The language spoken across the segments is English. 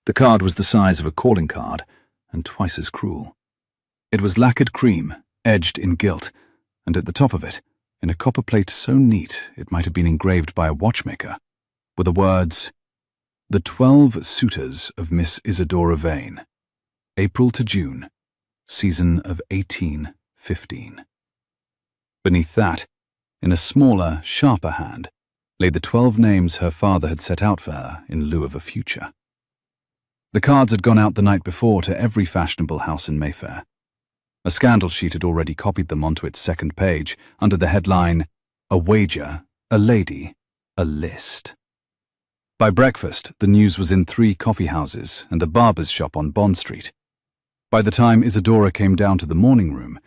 The card was the size of a calling card, and twice as cruel. It was lacquered cream, edged in gilt, and at the top of it, in a copper plate so neat it might have been engraved by a watchmaker, were the words, "The 12 Suitors of Miss Isadora Vane, April to June, season of 1815. Beneath that, in a smaller, sharper hand, lay the 12 names her father had set out for her in lieu of a future. The cards had gone out the night before to every fashionable house in Mayfair. A scandal sheet had already copied them onto its second page, under the headline, "A Wager, a Lady, a List." By breakfast, the news was in 3 coffee houses and a barber's shop on Bond Street. By the time Isadora came down to the morning room,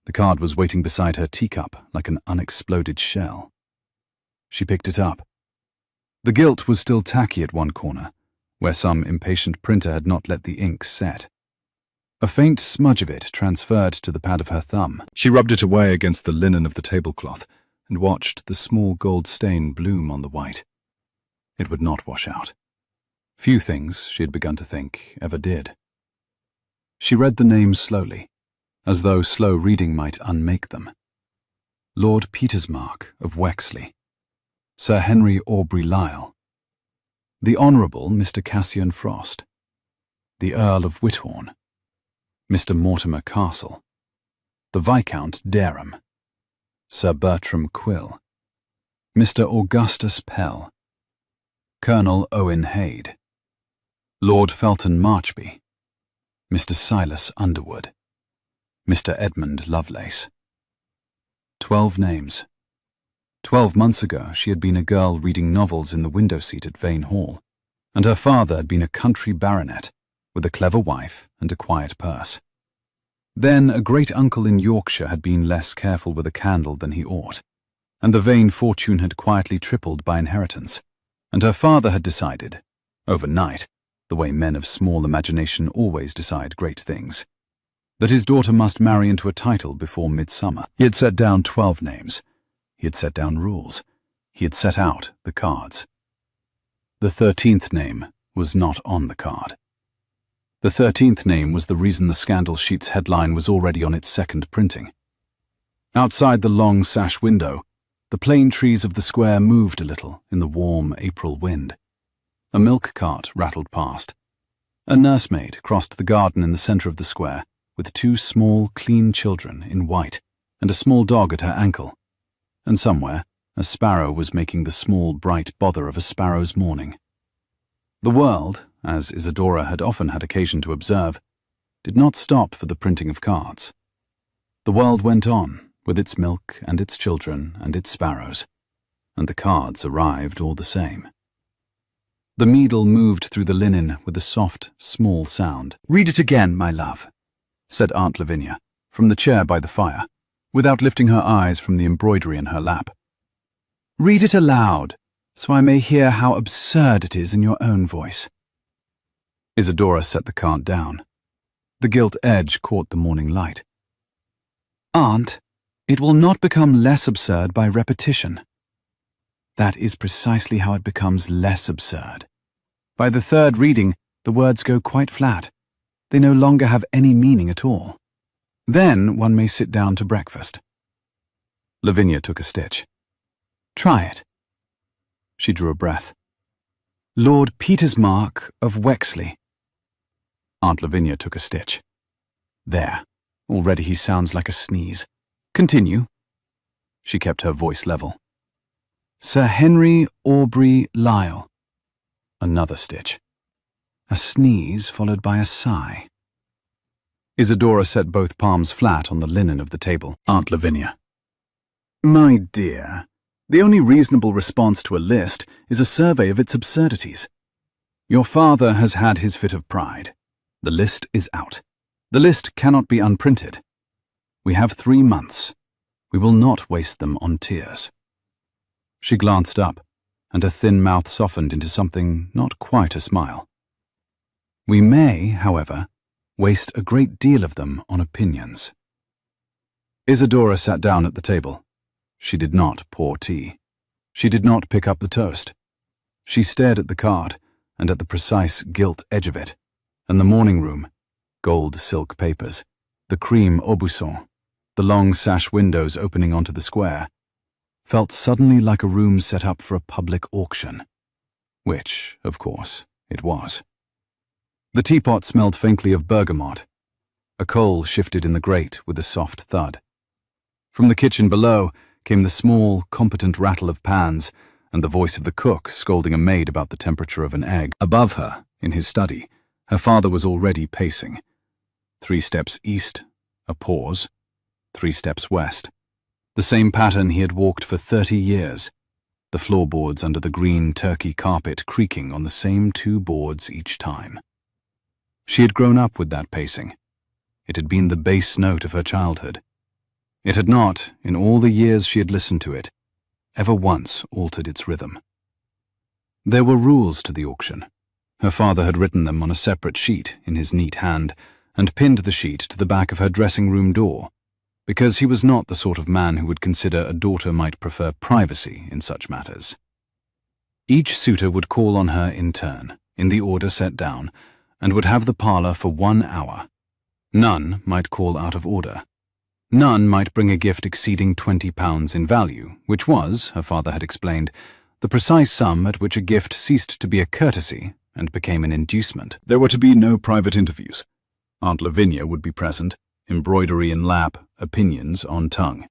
the card was waiting beside her teacup like an unexploded shell. She picked it up. The gilt was still tacky at one corner, where some impatient printer had not let the ink set. A faint smudge of it transferred to the pad of her thumb. She rubbed it away against the linen of the tablecloth and watched the small gold stain bloom on the white. It would not wash out. Few things, she had begun to think, ever did. She read the names slowly, as though slow reading might unmake them. Lord Petersmark of Wexley, Sir Henry Aubrey Lisle, the Honourable Mr. Cassian Frost, the Earl of Whithorn, Mr. Mortimer Castle, the Viscount Dereham, Sir Bertram Quill, Mr. Augustus Pell, Colonel Owen Hayde, Lord Felton Marchby, Mr. Silas Underwood, Mr. Edmund Lovelace. 12 names. 12 months ago, she had been a girl reading novels in the window seat at Vane Hall, and her father had been a country baronet with a clever wife and a quiet purse. Then a great-uncle in Yorkshire had been less careful with a candle than he ought, and the Vane fortune had quietly tripled by inheritance, and her father had decided, overnight, the way men of small imagination always decide great things, that his daughter must marry into a title before midsummer. He had set down 12 names. He had set down rules. He had set out the cards. The 13th name was not on the card. The 13th name was the reason the scandal sheet's headline was already on its second printing. Outside the long sash window, the plane trees of the square moved a little in the warm April wind. A milk cart rattled past. A nursemaid crossed the garden in the centre of the square with 2 small, clean children in white and a small dog at her ankle. And somewhere, a sparrow was making the small, bright bother of a sparrow's morning. The world, as Isadora had often had occasion to observe, did not stop for the printing of cards. The world went on, with its milk and its children and its sparrows, and the cards arrived all the same. The needle moved through the linen with a soft, small sound. "Read it again, my love," said Aunt Lavinia, from the chair by the fire, without lifting her eyes from the embroidery in her lap. "Read it aloud, so I may hear how absurd it is in your own voice." Isadora set the card down. The gilt edge caught the morning light. "Aunt, it will not become less absurd by repetition." "That is precisely how it becomes less absurd. By the 3rd reading, the words go quite flat. They no longer have any meaning at all. Then one may sit down to breakfast." Lavinia took a stitch. "Try it." She drew a breath. "Lord Petersmark of Wexley." Aunt Lavinia took a stitch. "There. Already he sounds like a sneeze. Continue." She kept her voice level. "Sir Henry Aubrey Lisle." Another stitch. A sneeze followed by a sigh. Isadora set both palms flat on the linen of the table. Aunt Lavinia. "My dear, the only reasonable response to a list is a survey of its absurdities. Your father has had his fit of pride. The list is out. The list cannot be unprinted. We have 3 months. We will not waste them on tears." She glanced up, and her thin mouth softened into something not quite a smile. "We may, however, waste a great deal of them on opinions." Isadora sat down at the table. She did not pour tea. She did not pick up the toast. She stared at the card, and at the precise gilt edge of it, and the morning room, gold silk papers, the cream aubusson, the long sash windows opening onto the square, felt suddenly like a room set up for a public auction. Which, of course, it was. The teapot smelled faintly of bergamot. A coal shifted in the grate with a soft thud. From the kitchen below came the small, competent rattle of pans and the voice of the cook scolding a maid about the temperature of an egg. Above her, in his study, her father was already pacing. 3 steps east, a pause. 3 steps west. The same pattern he had walked for 30 years. The floorboards under the green turkey carpet creaking on the same 2 boards each time. She had grown up with that pacing. It had been the bass note of her childhood. It had not, in all the years she had listened to it, ever once altered its rhythm. There were rules to the auction. Her father had written them on a separate sheet in his neat hand and pinned the sheet to the back of her dressing-room door, because he was not the sort of man who would consider a daughter might prefer privacy in such matters. Each suitor would call on her in turn, in the order set down, and would have the parlour for 1 hour. None might call out of order. None might bring a gift exceeding £20 in value, which was, her father had explained, the precise sum at which a gift ceased to be a courtesy and became an inducement. There were to be no private interviews. Aunt Lavinia would be present, embroidery in lap, opinions on tongue.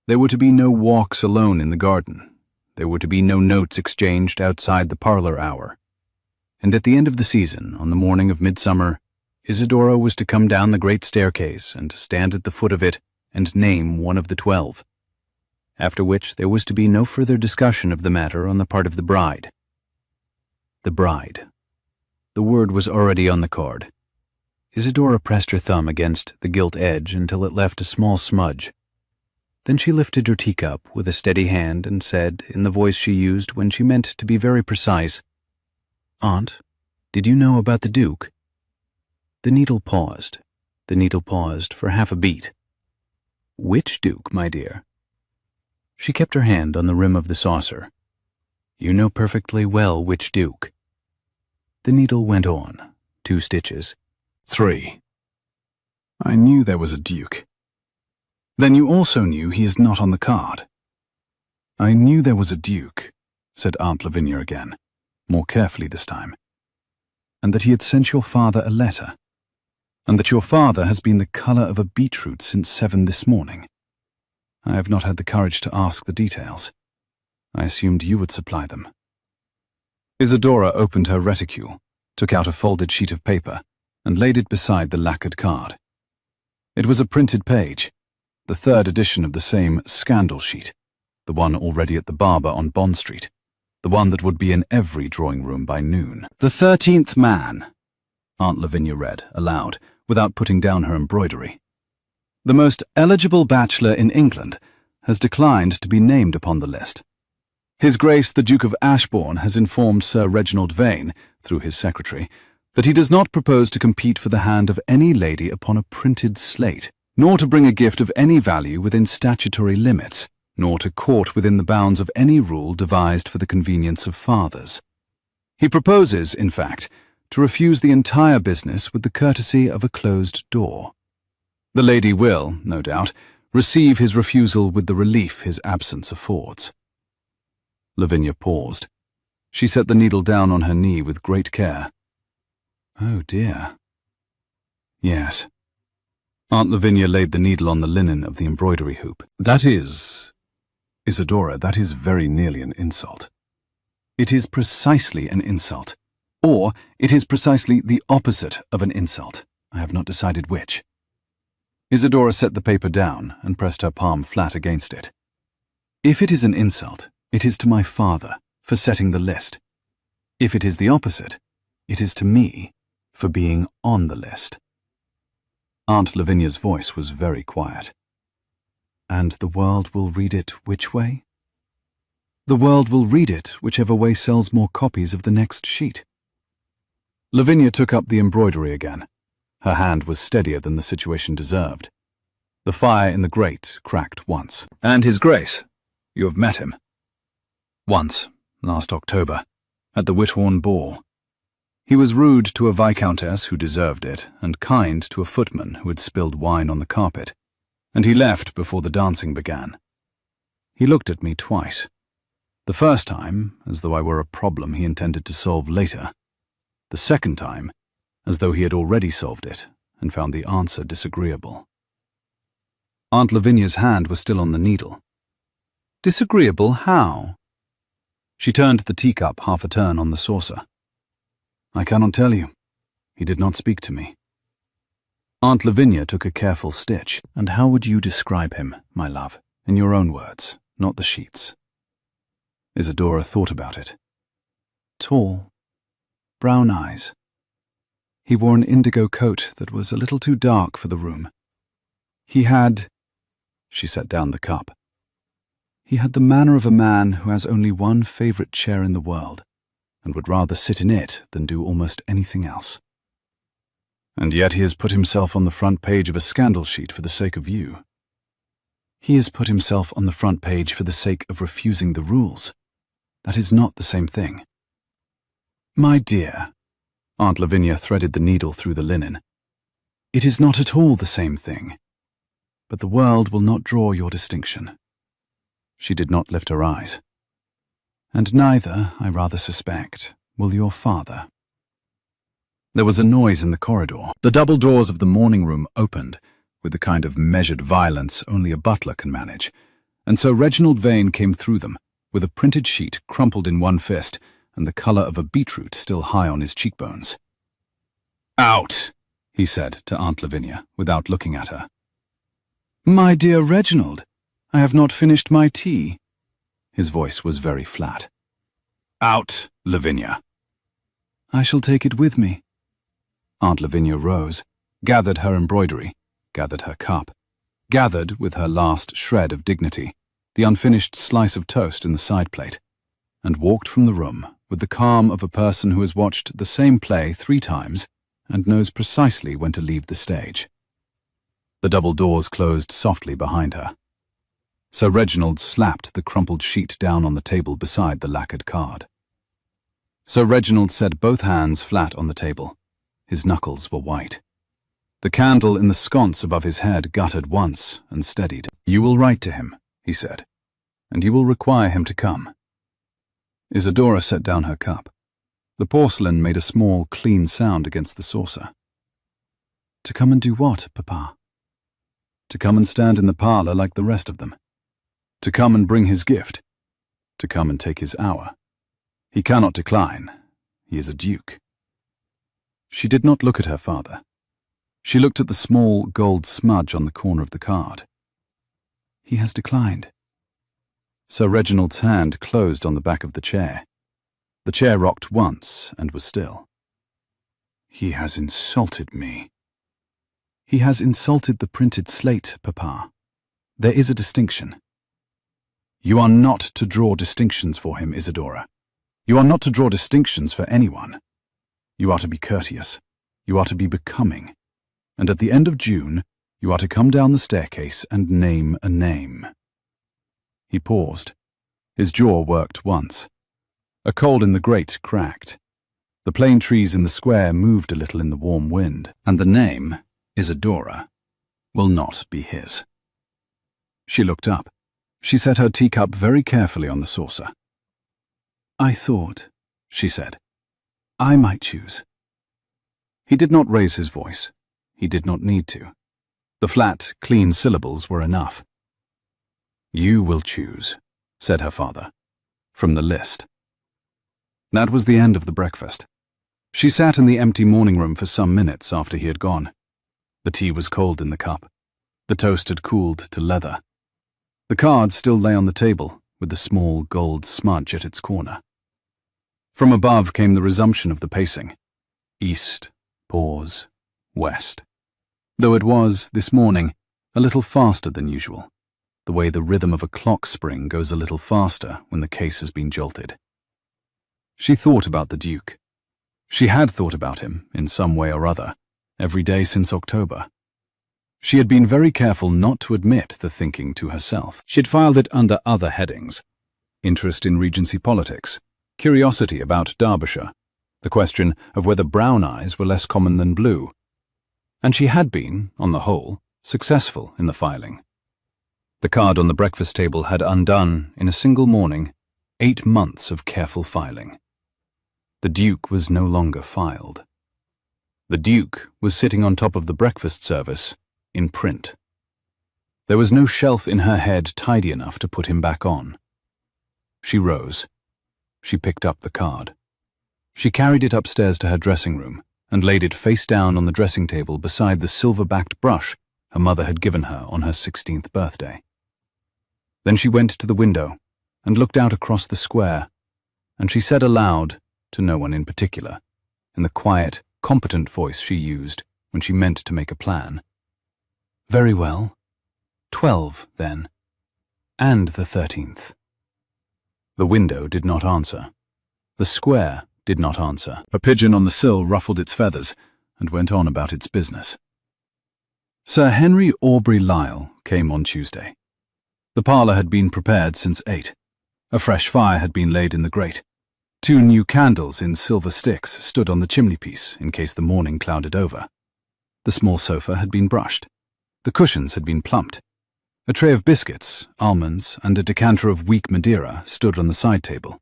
There were to be no walks alone in the garden. There were to be no notes exchanged outside the parlour hour. And at the end of the season, on the morning of midsummer, Isidora was to come down the great staircase and stand at the foot of it and name one of the 12, after which there was to be no further discussion of the matter on the part of the bride. The bride. The word was already on the card. Isidora pressed her thumb against the gilt edge until it left a small smudge. Then she lifted her teacup with a steady hand and said, in the voice she used when she meant to be very precise, "Aunt, did you know about the Duke?" The needle paused. The needle paused for half a beat. "Which Duke, my dear?" She kept her hand on the rim of the saucer. "You know perfectly well which Duke." The needle went on. 2 stitches. 3. "I knew there was a Duke." "Then you also knew he is not on the card." "I knew there was a Duke," said Aunt Lavinia again, more carefully this time, "and that he had sent your father a letter, and that your father has been the colour of a beetroot since 7 this morning. I have not had the courage to ask the details. I assumed you would supply them." Isidora opened her reticule, took out a folded sheet of paper, and laid it beside the lacquered card. It was a printed page, the 3rd edition of the same scandal sheet, the one already at the barber on Bond Street, the one that would be in every drawing-room by noon. "The 13th man," Aunt Lavinia read, aloud, without putting down her embroidery. "The most eligible bachelor in England has declined to be named upon the list. His Grace the Duke of Ashbourne has informed Sir Reginald Vane, through his secretary, that he does not propose to compete for the hand of any lady upon a printed slate, nor to bring a gift of any value within statutory limits, nor to court within the bounds of any rule devised for the convenience of fathers. He proposes, in fact, to refuse the entire business with the courtesy of a closed door. The lady will, no doubt, receive his refusal with the relief his absence affords." Lavinia paused. She set the needle down on her knee with great care. "Oh dear." "Yes." Aunt Lavinia laid the needle on the linen of the embroidery hoop. "That is, Isidora, that is very nearly an insult. It is precisely an insult. Or it is precisely the opposite of an insult. I have not decided which." Isidora set the paper down and pressed her palm flat against it. "If it is an insult, it is to my father for setting the list. If it is the opposite, it is to me for being on the list." Aunt Lavinia's voice was very quiet. "And the world will read it which way?" "The world will read it whichever way sells more copies of the next sheet." Lavinia took up the embroidery again. Her hand was steadier than the situation deserved. The fire in the grate cracked once. "And His Grace? You have met him?" "Once, last October. at the Whithorn ball. He was rude to a viscountess who deserved it, and kind to a footman who had spilled wine on the carpet, and he left before the dancing began. He looked at me twice. The first time, as though I were a problem he intended to solve later. The second time, as though he had already solved it and found the answer disagreeable. Aunt Lavinia's hand was still on the needle. Disagreeable how? She turned the teacup half a turn on the saucer. I cannot tell you. He did not speak to me. Aunt Lavinia took a careful stitch. And how would you describe him, my love, in your own words, not the sheets? Isadora thought about it. Tall, brown eyes. He wore an indigo coat that was a little too dark for the room. He had... She set down the cup. He had the manner of a man who has only one favourite chair in the world, and would rather sit in it than do almost anything else. And yet he has put himself on the front page of a scandal sheet for the sake of you. He has put himself on the front page for the sake of refusing the rules. That is not the same thing. My dear, Aunt Lavinia threaded the needle through the linen, it is not at all the same thing. But the world will not draw your distinction. She did not lift her eyes. And neither, I rather suspect, will your father. There was a noise in the corridor. The double doors of the morning room opened, with the kind of measured violence only a butler can manage, and so Reginald Vane came through them, with a printed sheet crumpled in one fist and the colour of a beetroot still high on his cheekbones. Out, he said to Aunt Lavinia, without looking at her. My dear Reginald, I have not finished my tea. His voice was very flat. Out, Lavinia. I shall take it with me. Aunt Lavinia rose, gathered her embroidery, gathered her cup, gathered, with her last shred of dignity, the unfinished slice of toast in the side plate, and walked from the room with the calm of a person who has watched the same play 3 times and knows precisely when to leave the stage. The double doors closed softly behind her. Sir Reginald slapped the crumpled sheet down on the table beside the lacquered card. Sir Reginald set both hands flat on the table. His knuckles were white. The candle in the sconce above his head guttered once and steadied. You will write to him, he said, and you will require him to come. Isadora set down her cup. The porcelain made a small, clean sound against the saucer. To come and do what, Papa? To come and stand in the parlour like the rest of them. To come and bring his gift. To come and take his hour. He cannot decline. He is a duke. She did not look at her father. She looked at the small gold smudge on the corner of the card. He has declined. Sir Reginald's hand closed on the back of the chair. The chair rocked once and was still. He has insulted me. He has insulted the printed slate, Papa. There is a distinction. You are not to draw distinctions for him, Isadora. You are not to draw distinctions for anyone. You are to be courteous. You are to be becoming. And at the end of June, you are to come down the staircase and name a name. He paused. His jaw worked once. A coal in the grate cracked. The plane trees in the square moved a little in the warm wind, and the name, Isadora, will not be his. She looked up. She set her teacup very carefully on the saucer. I thought, she said, I might choose. He did not raise his voice. He did not need to. The flat, clean syllables were enough. You will choose, said her father, from the list. That was the end of the breakfast. She sat in the empty morning room for some minutes after he had gone. The tea was cold in the cup. The toast had cooled to leather. The card still lay on the table, with the small gold smudge at its corner. From above came the resumption of the pacing. East, pause, west. Though it was, this morning, a little faster than usual, the way the rhythm of a clock spring goes a little faster when the case has been jolted. She thought about the Duke. She had thought about him, in some way or other, every day since October. She had been very careful not to admit the thinking to herself. She had filed it under other headings: interest in Regency politics, curiosity about Derbyshire, the question of whether brown eyes were less common than blue. And she had been, on the whole, successful in the filing. The card on the breakfast table had undone, in a single morning, 8 months of careful filing. The Duke was no longer filed. The Duke was sitting on top of the breakfast service, in print. There was no shelf in her head tidy enough to put him back on. She rose. She picked up the card. She carried it upstairs to her dressing room and laid it face down on the dressing table beside the silver-backed brush her mother had given her on her 16th birthday. Then she went to the window and looked out across the square, and she said aloud, to no one in particular, in the quiet, competent voice she used when she meant to make a plan, "Very well. 12, then. And the 13th. The window did not answer. The square did not answer. A pigeon on the sill ruffled its feathers and went on about its business. Sir Henry Aubrey Lisle came on Tuesday. The parlour had been prepared since 8. A fresh fire had been laid in the grate. 2 new candles in silver sticks stood on the chimney-piece in case the morning clouded over. The small sofa had been brushed. The cushions had been plumped. A tray of biscuits, almonds, and a decanter of weak Madeira stood on the side table.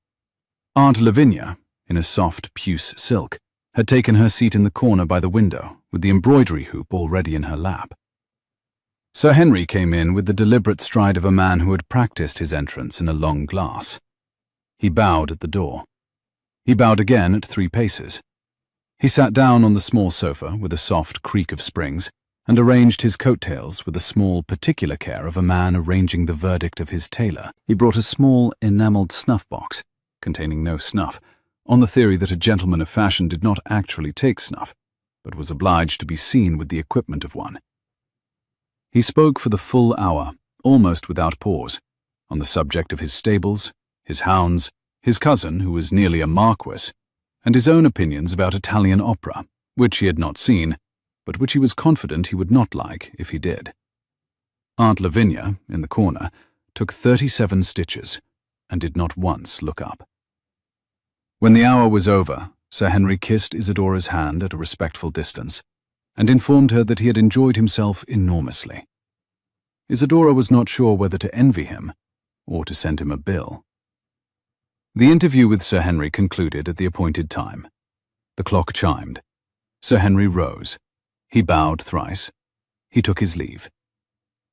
Aunt Lavinia, in a soft puce silk, had taken her seat in the corner by the window, with the embroidery hoop already in her lap. Sir Henry came in with the deliberate stride of a man who had practiced his entrance in a long glass. He bowed at the door. He bowed again at 3 paces. He sat down on the small sofa with a soft creak of springs and arranged his coat-tails with the small, particular care of a man arranging the verdict of his tailor. He brought a small, enamelled snuff-box, containing no snuff, on the theory that a gentleman of fashion did not actually take snuff, but was obliged to be seen with the equipment of one. He spoke for the full hour, almost without pause, on the subject of his stables, his hounds, his cousin, who was nearly a marquis, and his own opinions about Italian opera, which he had not seen, but which he was confident he would not like if he did. Aunt Lavinia, in the corner, took 37 stitches, and did not once look up. When the hour was over, Sir Henry kissed Isadora's hand at a respectful distance, and informed her that he had enjoyed himself enormously. Isadora was not sure whether to envy him, or to send him a bill. The interview with Sir Henry concluded at the appointed time. The clock chimed. Sir Henry rose. He bowed thrice. He took his leave.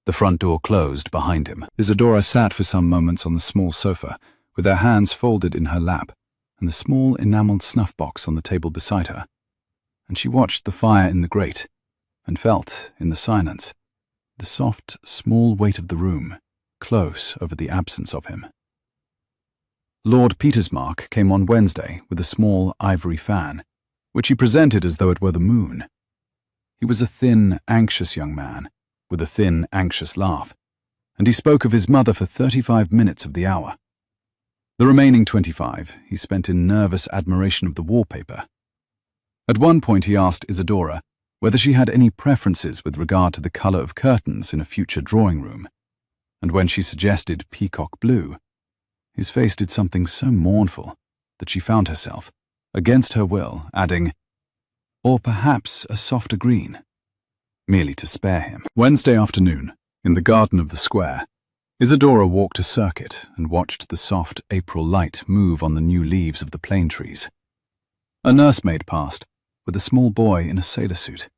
The front door closed behind him. Isadora sat for some moments on the small sofa, with her hands folded in her lap, and the small enamelled snuff-box on the table beside her, and she watched the fire in the grate, and felt, in the silence, the soft, small weight of the room, close over the absence of him. Lord Petersmark came on Wednesday with a small ivory fan, which he presented as though it were the moon. He was a thin, anxious young man, with a thin, anxious laugh, and he spoke of his mother for 35 minutes of the hour. The remaining 25 he spent in nervous admiration of the wallpaper. At one point he asked Isadora whether she had any preferences with regard to the colour of curtains in a future drawing-room, and when she suggested peacock blue, his face did something so mournful that she found herself, against her will, adding, "Or perhaps a softer green," merely to spare him. Wednesday afternoon, in the garden of the square, Isadora walked a circuit and watched the soft April light move on the new leaves of the plane trees. A nursemaid passed, with a small boy in a sailor suit.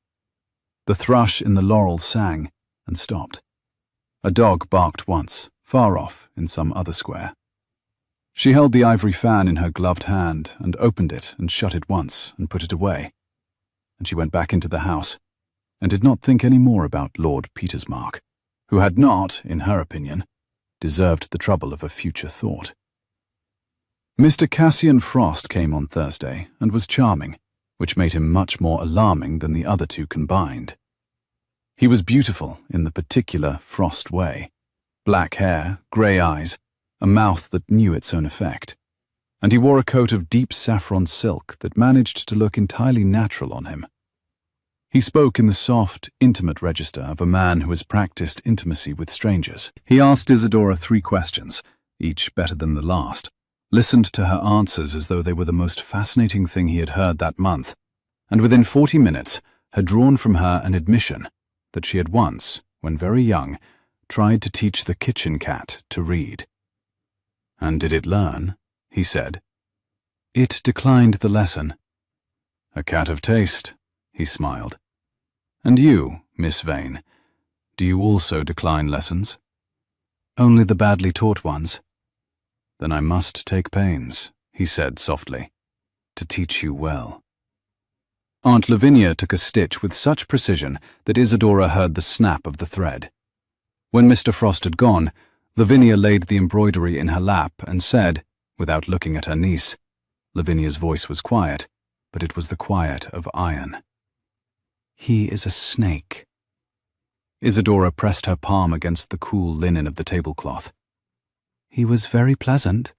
The thrush in the laurel sang and stopped. A dog barked once, far off in some other square. She held the ivory fan in her gloved hand and opened it and shut it once and put it away. And she went back into the house and did not think any more about Lord Petersmark, who had not, in her opinion, deserved the trouble of a future thought. Mr. Cassian Frost came on Thursday and was charming, which made him much more alarming than the other two combined. He was beautiful in the particular Frost way. Black hair, grey eyes, a mouth that knew its own effect, and he wore a coat of deep saffron silk that managed to look entirely natural on him. He spoke in the soft, intimate register of a man who has practiced intimacy with strangers. He asked Isadora 3 questions, each better than the last, listened to her answers as though they were the most fascinating thing he had heard that month, and within 40 minutes had drawn from her an admission that she had once, when very young, tried to teach the kitchen cat to read. "And did it learn?" he said. "It declined the lesson." "A cat of taste," he smiled. "And you, Miss Vane, do you also decline lessons?" "Only the badly taught ones." "Then I must take pains," he said softly, "to teach you well." Aunt Lavinia took a stitch with such precision that Isadora heard the snap of the thread. When Mr. Frost had gone, Lavinia laid the embroidery in her lap and said, without looking at her niece, Lavinia's voice was quiet, but it was the quiet of iron, "He is a snake." Isadora pressed her palm against the cool linen of the tablecloth. "He was very pleasant."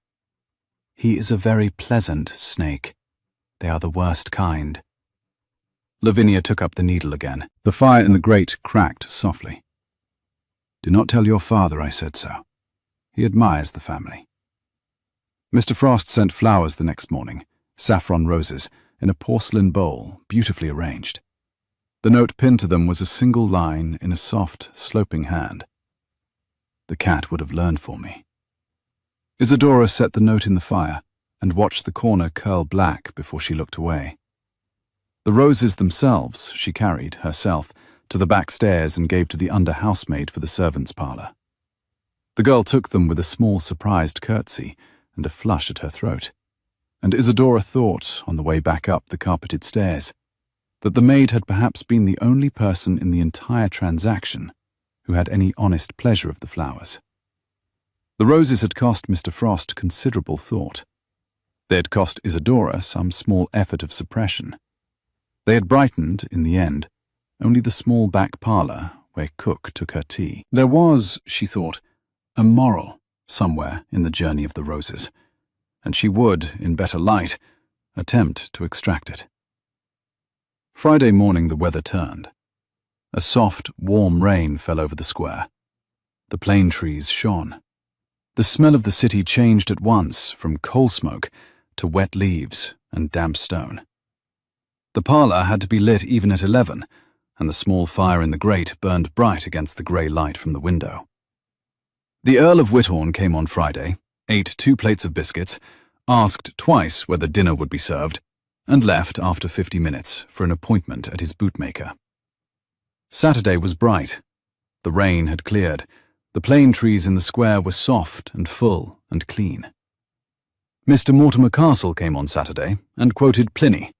"He is a very pleasant snake. They are the worst kind." Lavinia took up the needle again. The fire in the grate cracked softly. "Do not tell your father I said so. He admires the family." Mr. Frost sent flowers the next morning, saffron roses, in a porcelain bowl, beautifully arranged. The note pinned to them was a single line in a soft, sloping hand. "The cat would have learned for me." Isadora set the note in the fire and watched the corner curl black before she looked away. The roses themselves she carried, herself, to the back stairs and gave to the under-housemaid for the servants' parlour. The girl took them with a small surprised curtsy and a flush at her throat, and Isadora thought, on the way back up the carpeted stairs, that the maid had perhaps been the only person in the entire transaction who had any honest pleasure of the flowers. The roses had cost Mr. Frost considerable thought. They had cost Isadora some small effort of suppression. They had brightened, in the end, only the small back parlour where cook took her tea. There was, she thought, a moral somewhere in the journey of the roses, and she would, in better light, attempt to extract it. Friday morning the weather turned. A soft, warm rain fell over the square. The plane trees shone. The smell of the city changed at once from coal smoke to wet leaves and damp stone. The parlour had to be lit even at 11, and the small fire in the grate burned bright against the grey light from the window. The Earl of Whithorn came on Friday, ate 2 plates of biscuits, asked twice whether dinner would be served, and left after 50 minutes for an appointment at his bootmaker. Saturday was bright. The rain had cleared. The plane trees in the square were soft and full and clean. Mr. Mortimer Castle came on Saturday and quoted Pliny.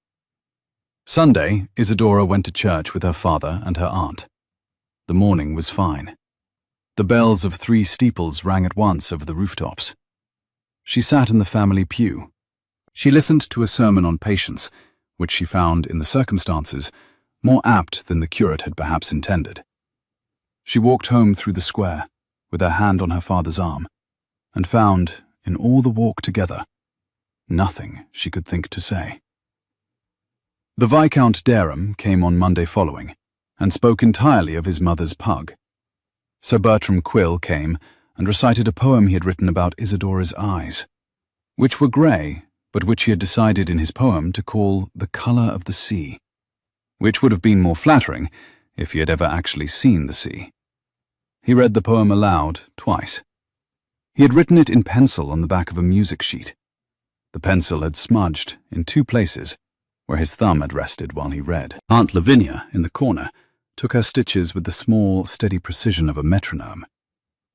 Sunday, Isadora went to church with her father and her aunt. The morning was fine. The bells of 3 steeples rang at once over the rooftops. She sat in the family pew. She listened to a sermon on patience, which she found, in the circumstances, more apt than the curate had perhaps intended. She walked home through the square, with her hand on her father's arm, and found, in all the walk together, nothing she could think to say. The Viscount Dereham came on Monday following, and spoke entirely of his mother's pug. Sir Bertram Quill came and recited a poem he had written about Isadora's eyes, which were grey, but which he had decided in his poem to call the colour of the sea, which would have been more flattering if he had ever actually seen the sea. He read the poem aloud twice. He had written it in pencil on the back of a music sheet. The pencil had smudged in 2 places, where his thumb had rested while he read. Aunt Lavinia, in the corner, took her stitches with the small, steady precision of a metronome,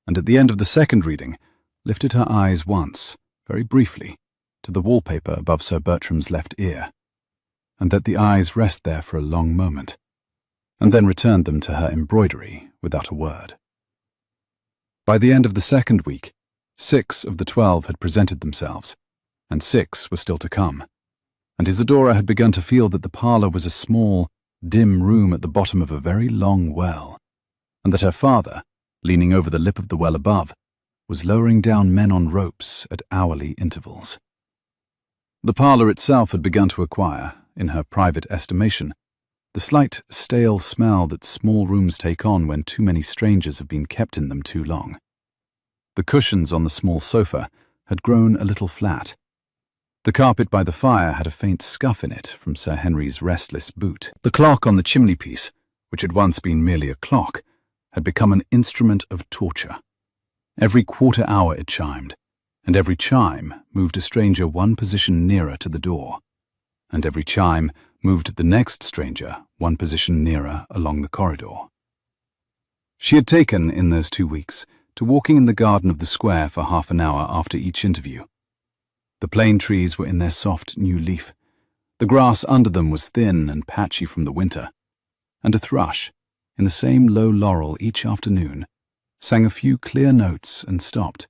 and at the end of the second reading, lifted her eyes once, very briefly, to the wallpaper above Sir Bertram's left ear, and let the eyes rest there for a long moment, and then returned them to her embroidery without a word. By the end of the second week, 6 of the 12 had presented themselves, and 6 were still to come, and Isadora had begun to feel that the parlour was a small, dim room at the bottom of a very long well, and that her father, leaning over the lip of the well above, was lowering down men on ropes at hourly intervals. The parlour itself had begun to acquire, in her private estimation, the slight stale smell that small rooms take on when too many strangers have been kept in them too long. The cushions on the small sofa, had grown a little flat. The carpet by the fire had a faint scuff in it from Sir Henry's restless boot. The clock on the chimney-piece, which had once been merely a clock, had become an instrument of torture. Every quarter hour it chimed, and every chime moved a stranger one position nearer to the door, and every chime moved the next stranger one position nearer along the corridor. She had taken, in those 2 weeks, to walking in the garden of the square for half an hour after each interview. The plane trees were in their soft new leaf. The grass under them was thin and patchy from the winter, and a thrush, in the same low laurel each afternoon, sang a few clear notes and stopped,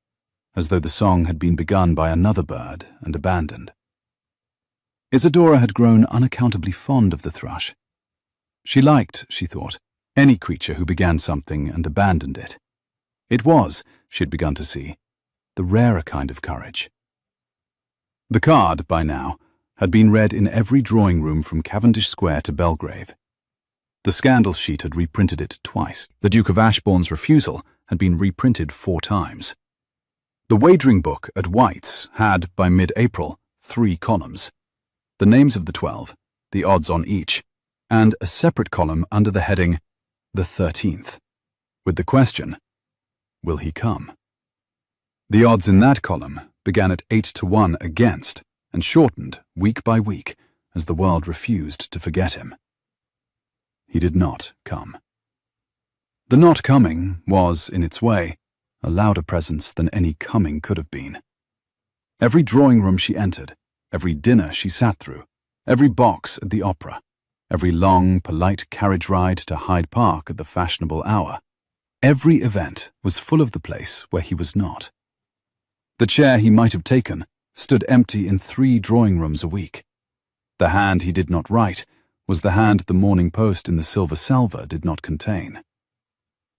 as though the song had been begun by another bird and abandoned. Isadora had grown unaccountably fond of the thrush. She liked, she thought, any creature who began something and abandoned it. It was, she had begun to see, the rarer kind of courage. The card, by now, had been read in every drawing-room from Cavendish Square to Belgrave. The scandal sheet had reprinted it twice. The Duke of Ashbourne's refusal had been reprinted 4 times. The wagering book at White's had, by mid-April, 3 columns. The names of the 12, the odds on each, and a separate column under the heading, The 13th, with the question, will he come? The odds in that column began at 8-1 against and shortened week by week as the world refused to forget him. He did not come. The not coming was, in its way, a louder presence than any coming could have been. Every drawing-room she entered, every dinner she sat through, every box at the opera, every long, polite carriage ride to Hyde Park at the fashionable hour, every event was full of the place where he was not. The chair he might have taken stood empty in 3 drawing-rooms a week. The hand he did not write was the hand the Morning Post in the silver salver did not contain.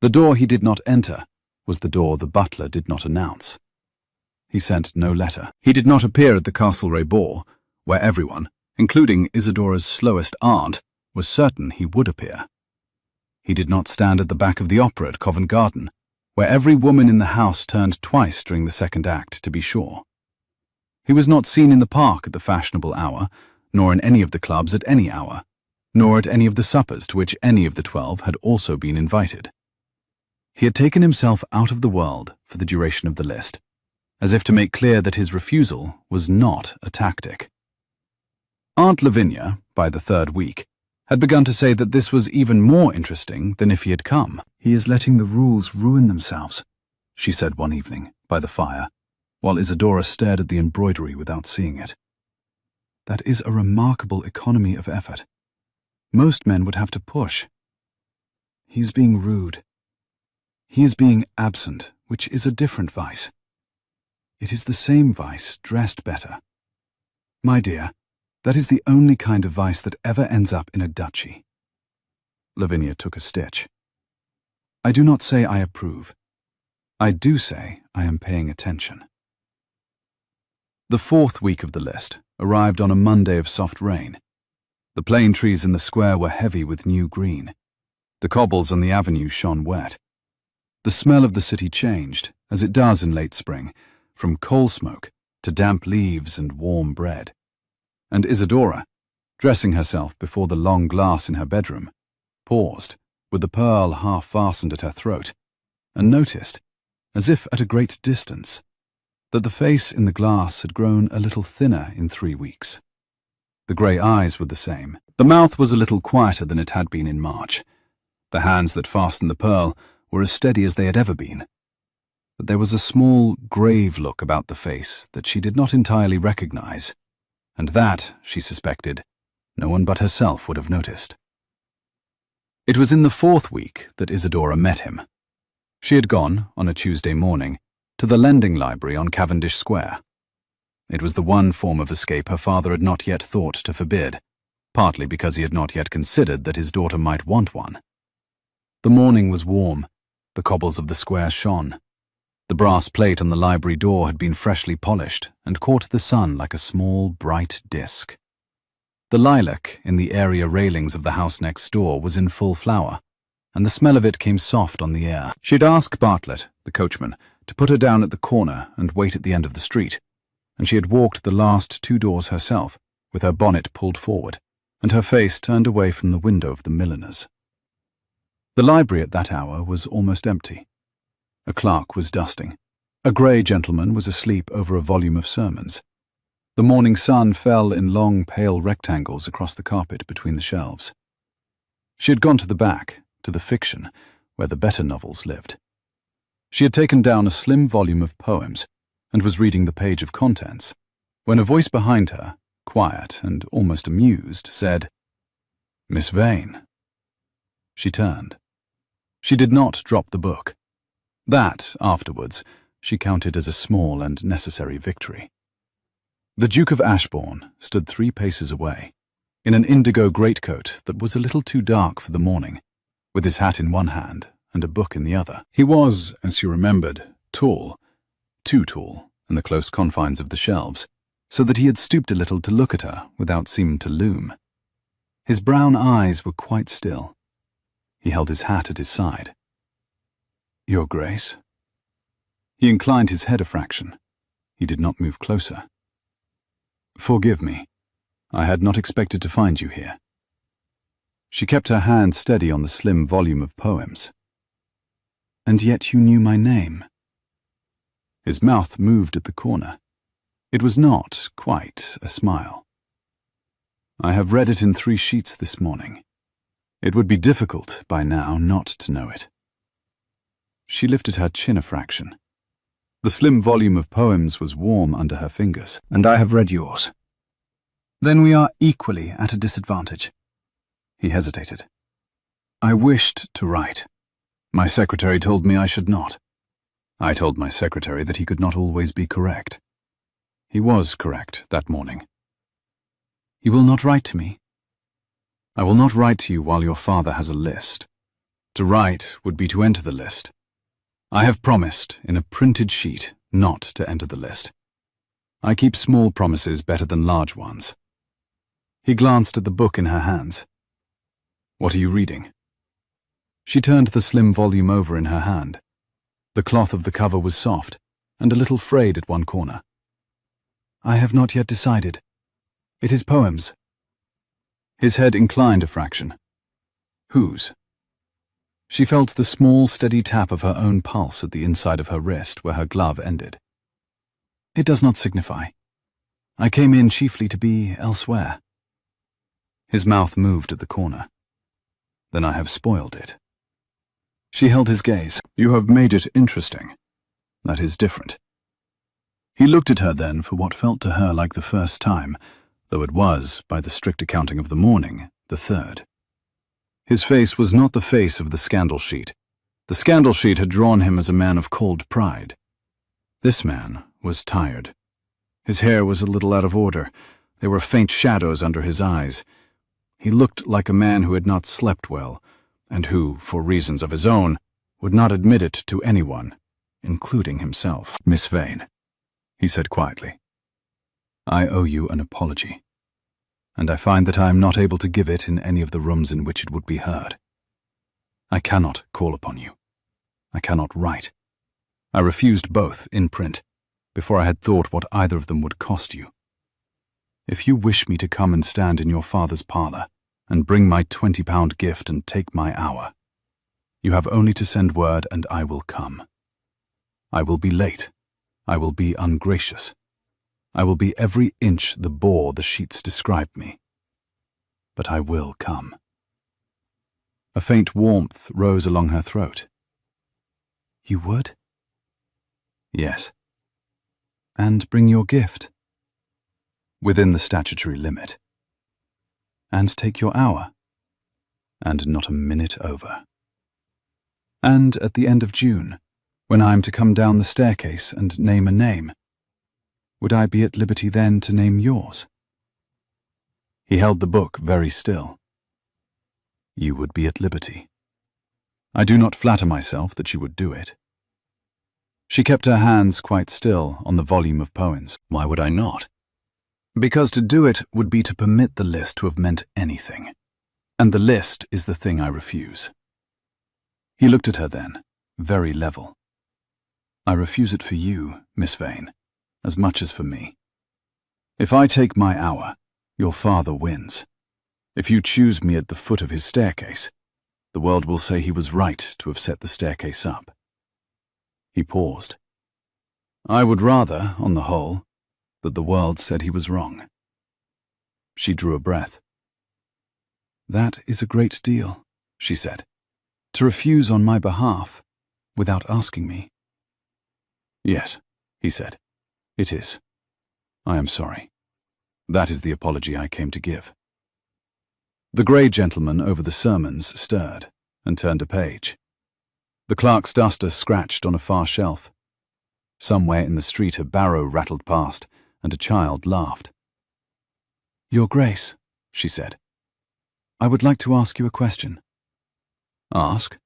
The door he did not enter was the door the butler did not announce. He sent no letter. He did not appear at the Castlereagh ball, where everyone, including Isadora's slowest aunt, was certain he would appear. He did not stand at the back of the opera at Covent Garden, where every woman in the house turned twice during the second act to be sure. He was not seen in the park at the fashionable hour, nor in any of the clubs at any hour, nor at any of the suppers to which any of the 12 had also been invited. He had taken himself out of the world for the duration of the list, as if to make clear that his refusal was not a tactic. Aunt Lavinia, by the 3rd week, had begun to say that this was even more interesting than if he had come. "He is letting the rules ruin themselves," she said one evening, by the fire, while Isadora stared at the embroidery without seeing it. "That is a remarkable economy of effort. Most men would have to push. He is being rude. He is being absent, which is a different vice. It is the same vice, dressed better. My dear, that is the only kind of vice that ever ends up in a duchy." Lavinia took a stitch. "I do not say I approve. I do say I am paying attention." The 4th week of the list arrived on a Monday of soft rain. The plane trees in the square were heavy with new green. The cobbles on the avenue shone wet. The smell of the city changed, as it does in late spring, from coal smoke to damp leaves and warm bread. And Isadora, dressing herself before the long glass in her bedroom, paused, with the pearl half fastened at her throat, and noticed, as if at a great distance, that the face in the glass had grown a little thinner in 3 weeks. The grey eyes were the same. The mouth was a little quieter than it had been in March. The hands that fastened the pearl were as steady as they had ever been. But there was a small, grave look about the face that she did not entirely recognize, and that, she suspected, no one but herself would have noticed. It was in the 4th week that Isadora met him. She had gone, on a Tuesday morning, to the lending library on Cavendish Square. It was the one form of escape her father had not yet thought to forbid, partly because he had not yet considered that his daughter might want one. The morning was warm. The cobbles of the square shone. The brass plate on the library door had been freshly polished and caught the sun like a small, bright disk. The lilac in the area railings of the house next door was in full flower, and the smell of it came soft on the air. She had asked Bartlett, the coachman, to put her down at the corner and wait at the end of the street, and she had walked the last 2 doors herself, with her bonnet pulled forward, and her face turned away from the window of the milliner's. The library at that hour was almost empty. A clerk was dusting. A grey gentleman was asleep over a volume of sermons. The morning sun fell in long, pale rectangles across the carpet between the shelves. She had gone to the back, to the fiction, where the better novels lived. She had taken down a slim volume of poems and was reading the page of contents, when a voice behind her, quiet and almost amused, said, "Miss Vane." She turned. She did not drop the book. That, afterwards, she counted as a small and necessary victory. The Duke of Ashbourne stood 3 paces away, in an indigo greatcoat that was a little too dark for the morning, with his hat in one hand and a book in the other. He was, as she remembered, tall, too tall in the close confines of the shelves, so that he had stooped a little to look at her without seeming to loom. His brown eyes were quite still. He held his hat at his side. "Your Grace." He inclined his head a fraction. He did not move closer. "Forgive me. I had not expected to find you here." She kept her hand steady on the slim volume of poems. "And yet you knew my name." His mouth moved at the corner. It was not quite a smile. "I have read it in 3 sheets this morning. It would be difficult by now not to know it." She lifted her chin a fraction. The slim volume of poems was warm under her fingers. "And I have read yours." "Then we are equally at a disadvantage." He hesitated. "I wished to write. My secretary told me I should not. I told my secretary that he could not always be correct. He was correct that morning." "You will not write to me?" "I will not write to you while your father has a list. To write would be to enter the list. I have promised, in a printed sheet, not to enter the list. I keep small promises better than large ones." He glanced at the book in her hands. "What are you reading?" She turned the slim volume over in her hand. The cloth of the cover was soft, and a little frayed at one corner. "I have not yet decided. It is poems." His head inclined a fraction. "Whose?" She felt the small, steady tap of her own pulse at the inside of her wrist where her glove ended. "It does not signify. I came in chiefly to be elsewhere." His mouth moved at the corner. "Then I have spoiled it." She held his gaze. "You have made it interesting. That is different." He looked at her then for what felt to her like the first time, though it was, by the strict accounting of the morning, the 3rd. His face was not the face of the scandal sheet. The scandal sheet had drawn him as a man of cold pride. This man was tired. His hair was a little out of order. There were faint shadows under his eyes. He looked like a man who had not slept well, and who, for reasons of his own, would not admit it to anyone, including himself. "Miss Vane," he said quietly, "I owe you an apology, and I find that I am not able to give it in any of the rooms in which it would be heard. I cannot call upon you. I cannot write. I refused both in print, before I had thought what either of them would cost you. If you wish me to come and stand in your father's parlour, and bring my £20 gift and take my hour, you have only to send word and I will come. I will be late. I will be ungracious. I will be every inch the bore the sheets describe me. But I will come." A faint warmth rose along her throat. "You would?" "Yes." "And bring your gift?" "Within the statutory limit." "And take your hour?" "And not a minute over." "And at the end of June, when I am to come down the staircase and name a name, would I be at liberty then to name yours?" He held the book very still. "You would be at liberty. I do not flatter myself that you would do it." She kept her hands quite still on the volume of poems. "Why would I not?" "Because to do it would be to permit the list to have meant anything. And the list is the thing I refuse." He looked at her then, very level. I refuse it for you, Miss Vane, as much as for me. If I take my hour, your father wins. If you choose me at the foot of his staircase, the world will say he was right to have set the staircase up." He paused. "I would rather, on the whole, that the world said he was wrong." She drew a breath. "That is a great deal," she said, "to refuse on my behalf, without asking me." "Yes," he said, "it is. I am sorry. That is the apology I came to give." The grey gentleman over the sermons stirred and turned a page. The clerk's duster scratched on a far shelf. Somewhere in the street a barrow rattled past, and a child laughed. "Your Grace," she said, "I would like to ask you a question." "Ask."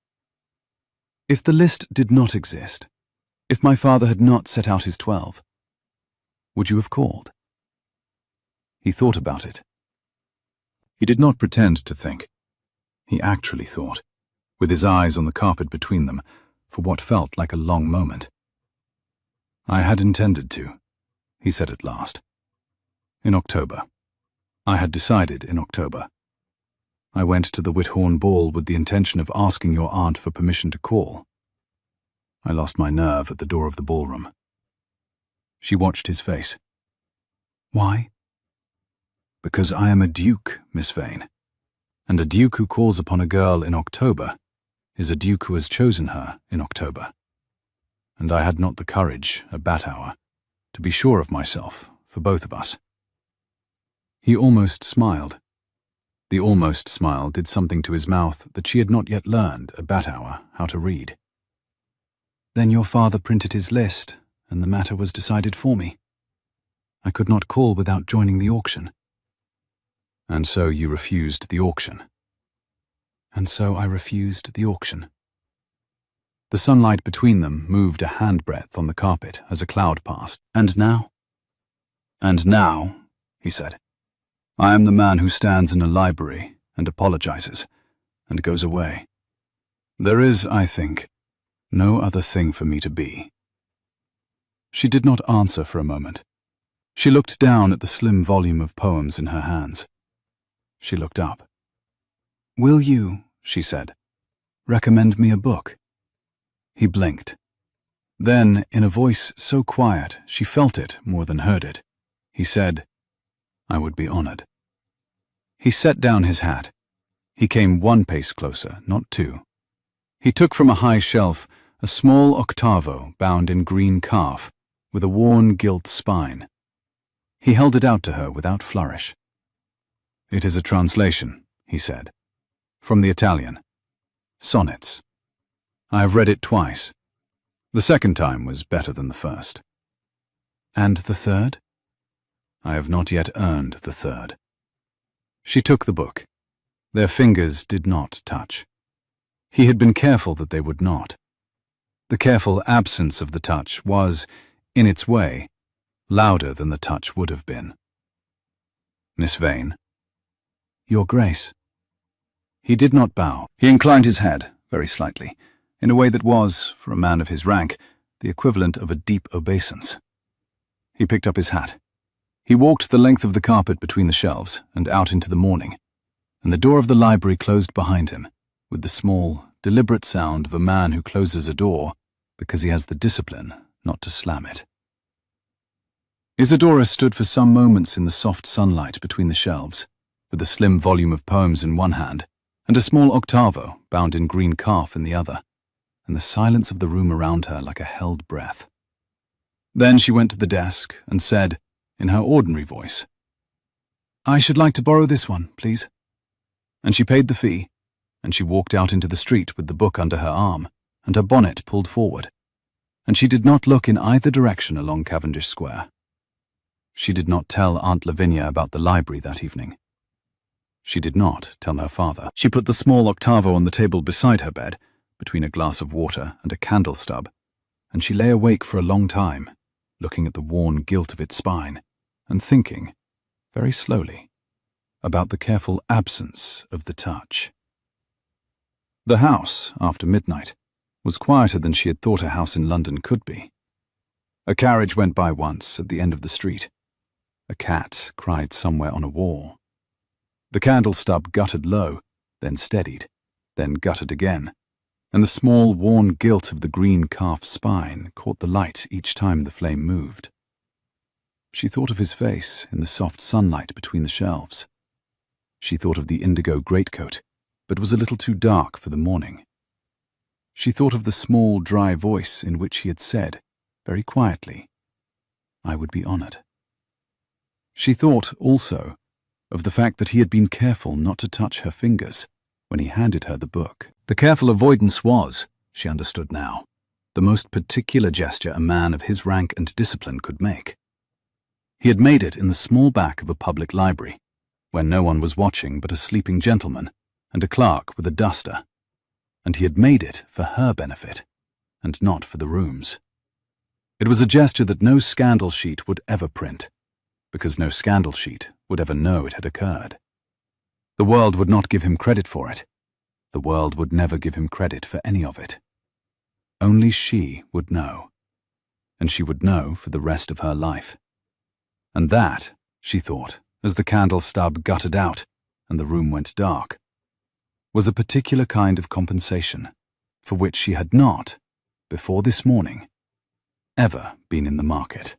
"If the list did not exist, if my father had not set out his 12, would you have called?" He thought about it. He did not pretend to think. He actually thought, with his eyes on the carpet between them, for what felt like a long moment. "I had intended to," he said at last. "In October. I had decided in October. I went to the Whithorn ball with the intention of asking your aunt for permission to call. I lost my nerve at the door of the ballroom." She watched his face. "Why?" "Because I am a duke, Miss Vane, and a duke who calls upon a girl in October is a duke who has chosen her in October. And I had not the courage, at that hour, to be sure of myself for both of us." He almost smiled. The almost smile did something to his mouth that she had not yet learned, at that hour, how to read. "Then your father printed his list, and the matter was decided for me. I could not call without joining the auction." "And so you refused the auction?" "And so I refused the auction." The sunlight between them moved a handbreadth on the carpet as a cloud passed. "And now?" "And now," he said, "I am the man who stands in a library and apologizes, and goes away. There is, I think, no other thing for me to be." She did not answer for a moment. She looked down at the slim volume of poems in her hands. She looked up. "Will you," she said, "recommend me a book?" He blinked. Then, in a voice so quiet she felt it more than heard it, he said, "I would be honored." He set down his hat. He came 1 pace closer, not 2. He took from a high shelf a small octavo bound in green calf, with a worn gilt spine. He held it out to her without flourish. "It is a translation," he said, "from the Italian. Sonnets. I have read it twice. The second time was better than the first." "And the third?" "I have not yet earned the third." She took the book. Their fingers did not touch. He had been careful that they would not. The careful absence of the touch was, in its way, louder than the touch would have been. "Miss Vane." "Your Grace." He did not bow. He inclined his head, very slightly, in a way that was, for a man of his rank, the equivalent of a deep obeisance. He picked up his hat. He walked the length of the carpet between the shelves and out into the morning, and the door of the library closed behind him, with the small, deliberate sound of a man who closes a door because he has the discipline not to slam it. Isadora stood for some moments in the soft sunlight between the shelves, with a slim volume of poems in one hand and a small octavo bound in green calf in the other, and the silence of the room around her like a held breath. Then she went to the desk and said, in her ordinary voice, "I should like to borrow this one, please." And she paid the fee, and she walked out into the street with the book under her arm and her bonnet pulled forward, and she did not look in either direction along Cavendish Square. She did not tell Aunt Lavinia about the library that evening. She did not tell her father. She put the small octavo on the table beside her bed, between a glass of water and a candle stub, and she lay awake for a long time, looking at the worn gilt of its spine, and thinking, very slowly, about the careful absence of the touch. The house, after midnight, was quieter than she had thought a house in London could be. A carriage went by once at the end of the street. A cat cried somewhere on a wall. The candle stub guttered low, then steadied, then guttered again, and the small, worn gilt of the green calf spine caught the light each time the flame moved. She thought of his face in the soft sunlight between the shelves. She thought of the indigo greatcoat, but was a little too dark for the morning. She thought of the small, dry voice in which he had said, very quietly, "I would be honored." She thought, also, of the fact that he had been careful not to touch her fingers when he handed her the book. The careful avoidance was, she understood now, the most particular gesture a man of his rank and discipline could make. He had made it in the small back of a public library, where no one was watching but a sleeping gentleman and a clerk with a duster, and he had made it for her benefit, and not for the room's. It was a gesture that no scandal sheet would ever print, because no scandal sheet would ever know it had occurred. The world would not give him credit for it. The world would never give him credit for any of it. Only she would know, and she would know for the rest of her life. And that, she thought, as the candle stub guttered out and the room went dark, was a particular kind of compensation for which she had not, before this morning, ever been in the market.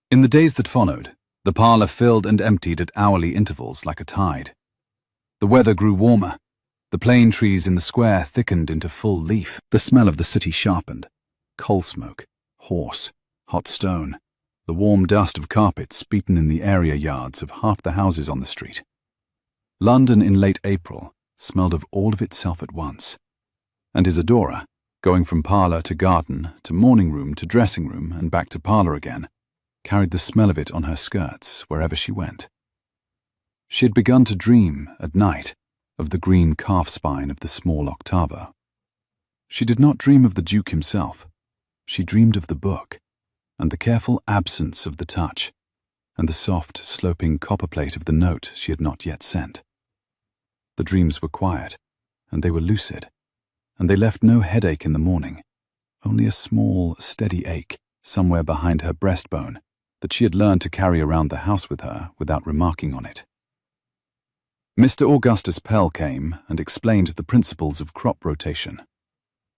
In the days that followed, the parlour filled and emptied at hourly intervals like a tide. The weather grew warmer. The plane trees in the square thickened into full leaf. The smell of the city sharpened. Coal smoke, horse, hot stone, the warm dust of carpets beaten in the area yards of half the houses on the street. London in late April smelled of all of itself at once, and Isadora, going from parlour to garden to morning room to dressing room and back to parlour again, carried the smell of it on her skirts wherever she went. She had begun to dream, at night, of the green calf spine of the small octavo. She did not dream of the Duke himself. She dreamed of the book, and the careful absence of the touch, and the soft, sloping copperplate of the note she had not yet sent. The dreams were quiet, and they were lucid, and they left no headache in the morning, only a small, steady ache somewhere behind her breastbone that she had learned to carry around the house with her without remarking on it. Mr. Augustus Pell came and explained the principles of crop rotation.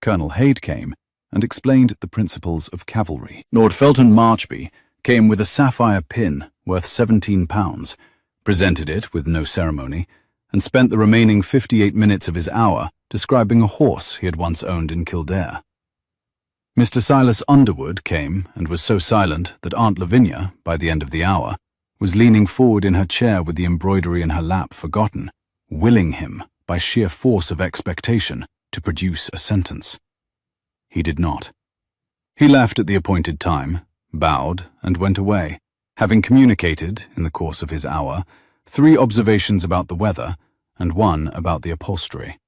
Colonel Haid came and explained the principles of cavalry. Lord Felton Marchby came with a sapphire pin worth £17, presented it with no ceremony, and spent the remaining 58 minutes of his hour describing a horse he had once owned in Kildare. Mr. Silas Underwood came and was so silent that Aunt Lavinia, by the end of the hour, was leaning forward in her chair with the embroidery in her lap forgotten, willing him, by sheer force of expectation, to produce a sentence. He did not. He left at the appointed time, bowed, and went away, having communicated, in the course of his hour, 3 observations about the weather and 1 about the upholstery.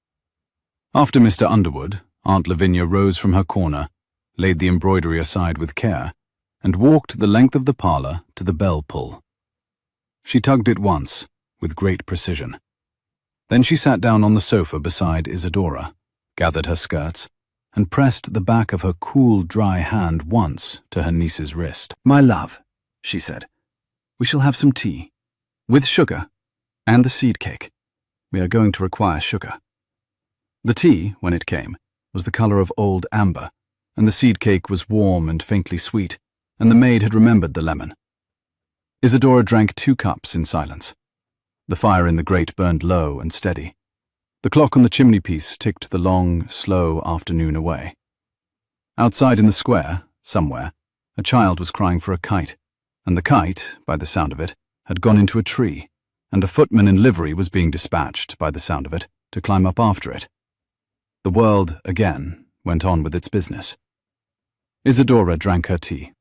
After Mr. Underwood, Aunt Lavinia rose from her corner, laid the embroidery aside with care, and walked the length of the parlour to the bell-pull. She tugged it once, with great precision. Then she sat down on the sofa beside Isadora, gathered her skirts, and pressed the back of her cool, dry hand once to her niece's wrist. "My love," she said, "we shall have some tea, with sugar, and the seed cake. We are going to require sugar." The tea, when it came, was the colour of old amber, and the seed cake was warm and faintly sweet, and the maid had remembered the lemon. Isadora drank 2 cups in silence. The fire in the grate burned low and steady. The clock on the chimney-piece ticked the long, slow afternoon away. Outside in the square, somewhere, a child was crying for a kite, and the kite, by the sound of it, had gone into a tree, and a footman in livery was being dispatched, by the sound of it, to climb up after it. The world, again, went on with its business. Isadora drank her tea.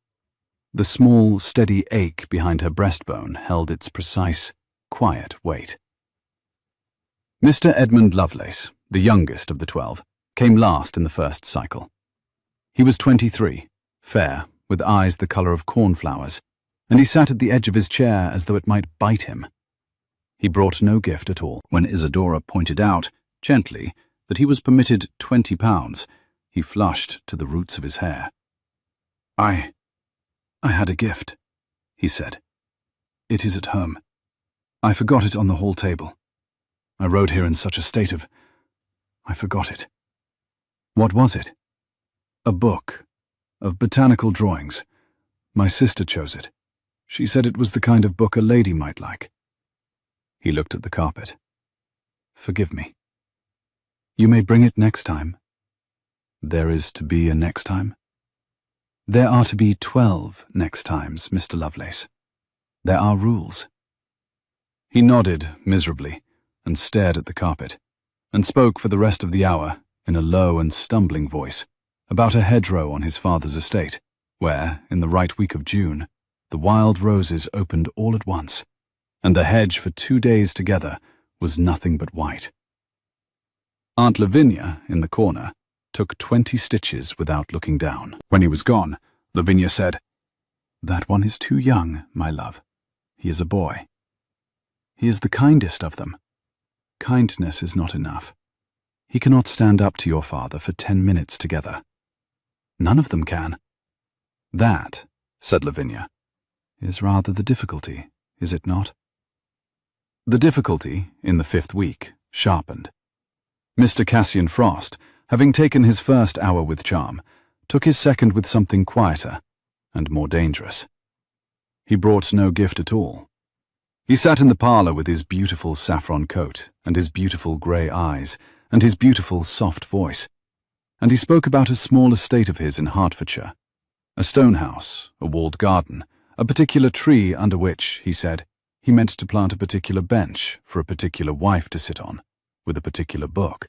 The small, steady ache behind her breastbone held its precise, quiet weight. Mr. Edmund Lovelace, the youngest of the 12, came last in the first cycle. He was 23, fair, with eyes the colour of cornflowers, and he sat at the edge of his chair as though it might bite him. He brought no gift at all. When Isadora pointed out, gently, that he was permitted £20, he flushed to the roots of his hair. I had a gift, he said. It is at home. I forgot it on the hall table. I rode here in such a state of... I forgot it. What was it? A book of botanical drawings. My sister chose it. She said it was the kind of book a lady might like. He looked at the carpet. Forgive me. You may bring it next time. There is to be a next time? There are to be 12 next times, Mr. Lovelace. There are rules. He nodded miserably and stared at the carpet, and spoke for the rest of the hour in a low and stumbling voice about a hedgerow on his father's estate, where, in the right week of June, the wild roses opened all at once, and the hedge for 2 days together was nothing but white. Aunt Lavinia, in the corner, took 20 stitches without looking down. When he was gone, Lavinia said, "That one is too young, my love. He is a boy. He is the kindest of them. Kindness is not enough. He cannot stand up to your father for 10 minutes together. None of them can." "That," said Lavinia, "is rather the difficulty, is it not?" The difficulty, in the 5th week, sharpened. Mr. Cassian Frost, having taken his first hour with charm, took his second with something quieter and more dangerous. He brought no gift at all. He sat in the parlour with his beautiful saffron coat and his beautiful grey eyes and his beautiful soft voice, and he spoke about a small estate of his in Hertfordshire, a stone house, a walled garden, a particular tree under which, he said, he meant to plant a particular bench for a particular wife to sit on, with a particular book.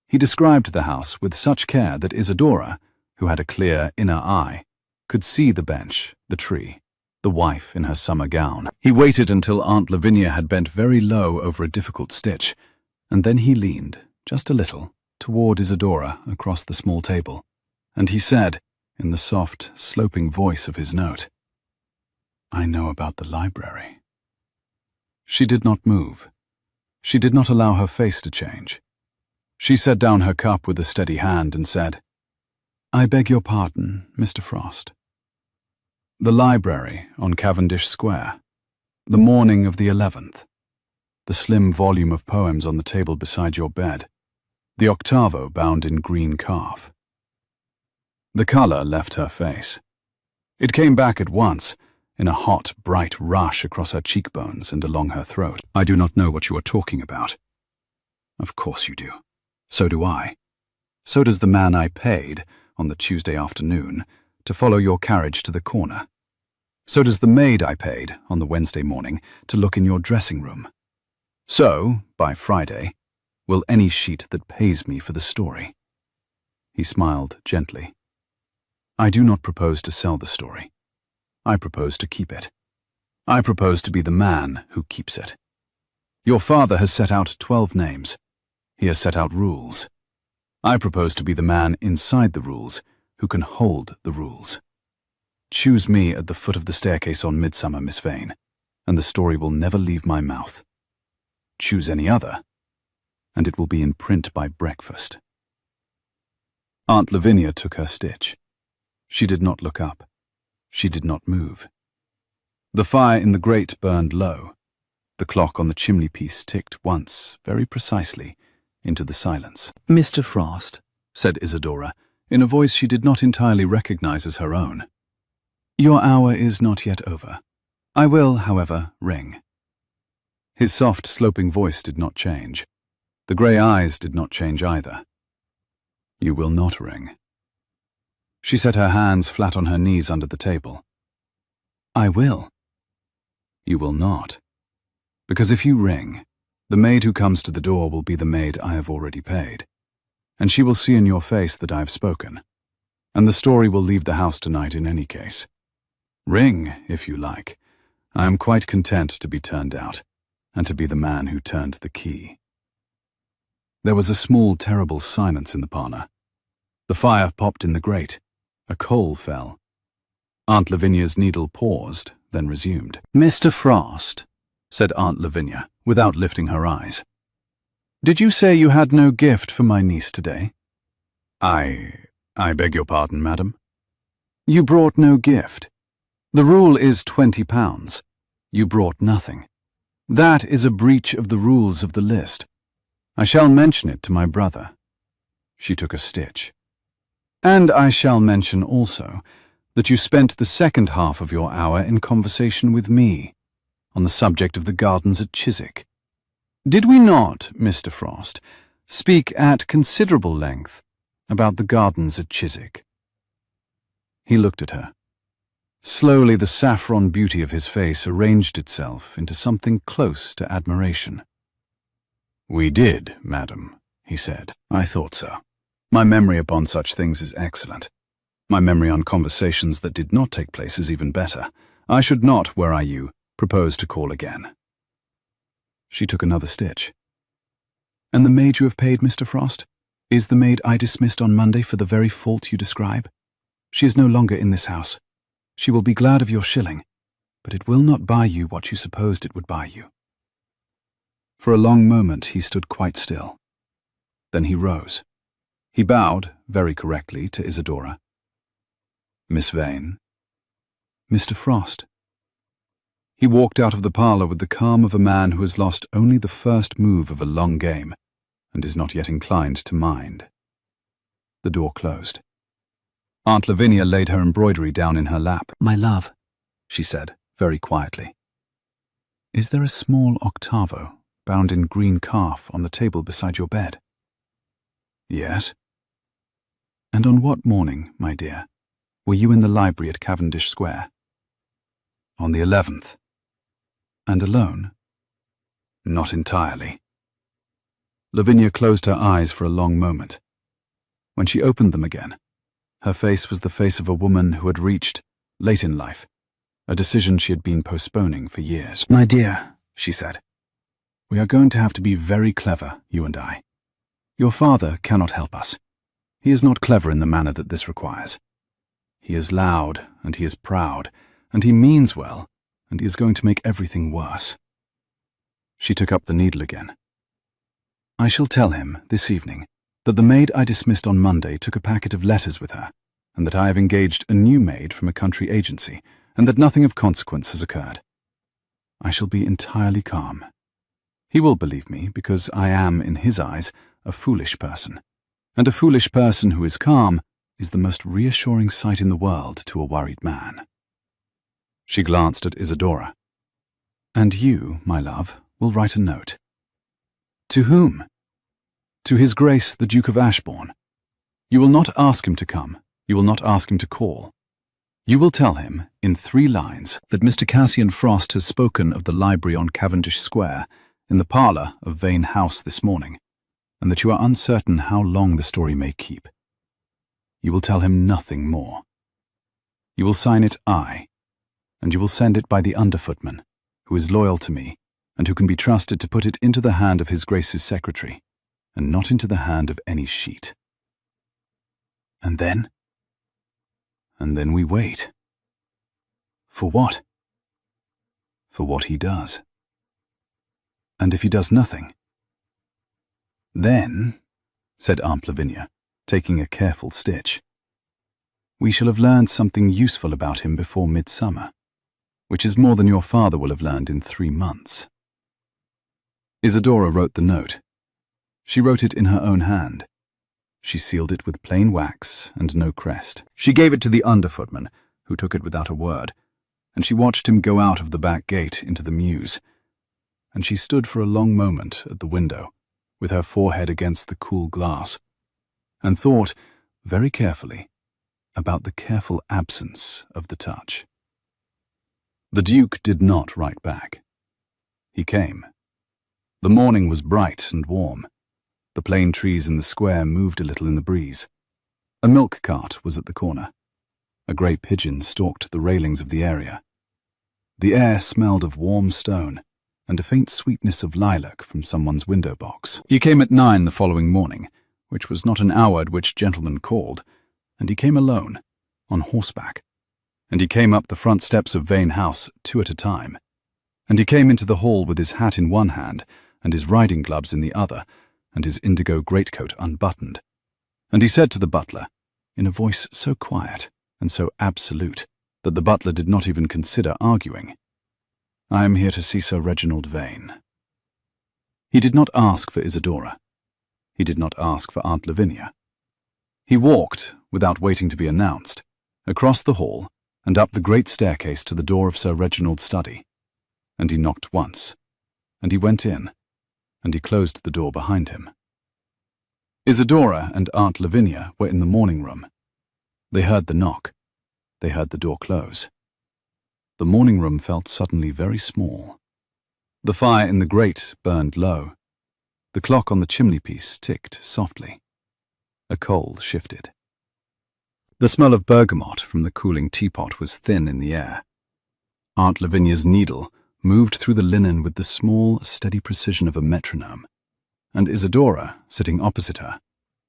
He described the house with such care that Isadora, who had a clear inner eye, could see the bench, the tree, the wife in her summer gown. He waited until Aunt Lavinia had bent very low over a difficult stitch, and then he leaned, just a little, toward Isadora across the small table, and he said, in the soft, sloping voice of his note, "I know about the library." She did not move. She did not allow her face to change. She set down her cup with a steady hand and said, "I beg your pardon, Mr. Frost." The library on Cavendish Square. The morning of the 11th. The slim volume of poems on the table beside your bed. The octavo bound in green calf. The colour left her face. It came back at once, in a hot, bright rush across her cheekbones and along her throat. "I do not know what you are talking about." "Of course you do. So do I. So does the man I paid, on the Tuesday afternoon, to follow your carriage to the corner. So does the maid I paid, on the Wednesday morning, to look in your dressing room. So, by Friday, will any sheet that pays me for the story." He smiled gently. "I do not propose to sell the story. I propose to keep it. I propose to be the man who keeps it. Your father has set out 12 names. He has set out rules. I propose to be the man inside the rules who can hold the rules. Choose me at the foot of the staircase on Midsummer, Miss Vane, and the story will never leave my mouth. Choose any other, and it will be in print by breakfast." Aunt Lavinia took her stitch. She did not look up. She did not move. The fire in the grate burned low. The clock on the chimney-piece ticked once, very precisely, into the silence. "Mr. Frost," said Isadora, in a voice she did not entirely recognize as her own, "your hour is not yet over. I will, however, ring." His soft, sloping voice did not change. The grey eyes did not change either. "You will not ring." She set her hands flat on her knees under the table. "I will." "You will not. Because if you ring, the maid who comes to the door will be the maid I have already paid, and she will see in your face that I have spoken, and the story will leave the house tonight in any case. Ring, if you like. I am quite content to be turned out, and to be the man who turned the key." There was a small, terrible silence in the parlour. The fire popped in the grate. A coal fell. Aunt Lavinia's needle paused, then resumed. "Mr. Frost," said Aunt Lavinia, without lifting her eyes. Did you say you had no gift for my niece today? I beg your pardon, madam. You brought no gift. The rule is £20. You brought nothing. That is a breach of the rules of the list. I shall mention it to my brother. She took a stitch. And I shall mention also that you spent the second half of your hour in conversation with me on the subject of the gardens at Chiswick. Did we not, Mr. Frost, speak at considerable length about the gardens at Chiswick? He looked at her. Slowly the saffron beauty of his face arranged itself into something close to admiration. We did, madam, he said. I thought so. My memory upon such things is excellent. My memory on conversations that did not take place is even better. I should not, were I you, propose to call again. She took another stitch. And the maid you have paid, Mr. Frost, is the maid I dismissed on Monday for the very fault you describe? She is no longer in this house. She will be glad of your shilling, but it will not buy you what you supposed it would buy you. For a long moment he stood quite still. Then he rose. He bowed, very correctly, to Isadora. Miss Vane. Mr. Frost. He walked out of the parlour with the calm of a man who has lost only the first move of a long game and is not yet inclined to mind. The door closed. Aunt Lavinia laid her embroidery down in her lap. My love, she said, very quietly. Is there a small octavo, bound in green calf, on the table beside your bed? Yes. And on what morning, my dear, were you in the library at Cavendish Square? On the 11th. And alone? Not entirely. Lavinia closed her eyes for a long moment. When she opened them again, her face was the face of a woman who had reached, late in life, a decision she had been postponing for years. My dear, she said, we are going to have to be very clever, you and I. Your father cannot help us. He is not clever in the manner that this requires. He is loud, and he is proud, and he means well, and he is going to make everything worse. She took up the needle again. I shall tell him, this evening, that the maid I dismissed on Monday took a packet of letters with her, and that I have engaged a new maid from a country agency, and that nothing of consequence has occurred. I shall be entirely calm. He will believe me because I am, in his eyes, a foolish person, and a foolish person who is calm is the most reassuring sight in the world to a worried man. She glanced at Isadora. And you, my love, will write a note. To whom? To His Grace the Duke of Ashbourne. You will not ask him to come. You will not ask him to call. You will tell him, in 3 lines, that Mr. Cassian Frost has spoken of the library on Cavendish Square, in the parlour of Vane House this morning, and that you are uncertain how long the story may keep. You will tell him nothing more. You will sign it I, and you will send it by the underfootman, who is loyal to me, and who can be trusted to put it into the hand of His Grace's secretary, and not into the hand of any sheet. And then? And then we wait. For what? For what he does. And if he does nothing? Then, said Aunt Lavinia, taking a careful stitch, we shall have learned something useful about him before midsummer, which is more than your father will have learned in 3 months. Isadora wrote the note. She wrote it in her own hand. She sealed it with plain wax and no crest. She gave it to the underfootman, who took it without a word, and she watched him go out of the back gate into the mews. And she stood for a long moment at the window, with her forehead against the cool glass, and thought, very carefully, about the careful absence of the touch. The Duke did not write back. He came. The morning was bright and warm. The plane trees in the square moved a little in the breeze. A milk cart was at the corner. A grey pigeon stalked the railings of the area. The air smelled of warm stone and a faint sweetness of lilac from someone's window box. He came at 9 the following morning, which was not an hour at which gentlemen called, and he came alone, on horseback, and he came up the front steps of Vane House 2 at a time, and he came into the hall with his hat in one hand and his riding gloves in the other, and his indigo greatcoat unbuttoned, and he said to the butler, in a voice so quiet and so absolute that the butler did not even consider arguing, "I am here to see Sir Reginald Vane." He did not ask for Isidora. He did not ask for Aunt Lavinia. He walked, without waiting to be announced, across the hall and up the great staircase to the door of Sir Reginald's study, and he knocked once, and he went in, and he closed the door behind him. Isidora and Aunt Lavinia were in the morning room. They heard the knock. They heard the door close. The morning room felt suddenly very small. The fire in the grate burned low. The clock on the chimney-piece ticked softly. A coal shifted. The smell of bergamot from the cooling teapot was thin in the air. Aunt Lavinia's needle moved through the linen with the small, steady precision of a metronome, and Isidora, sitting opposite her,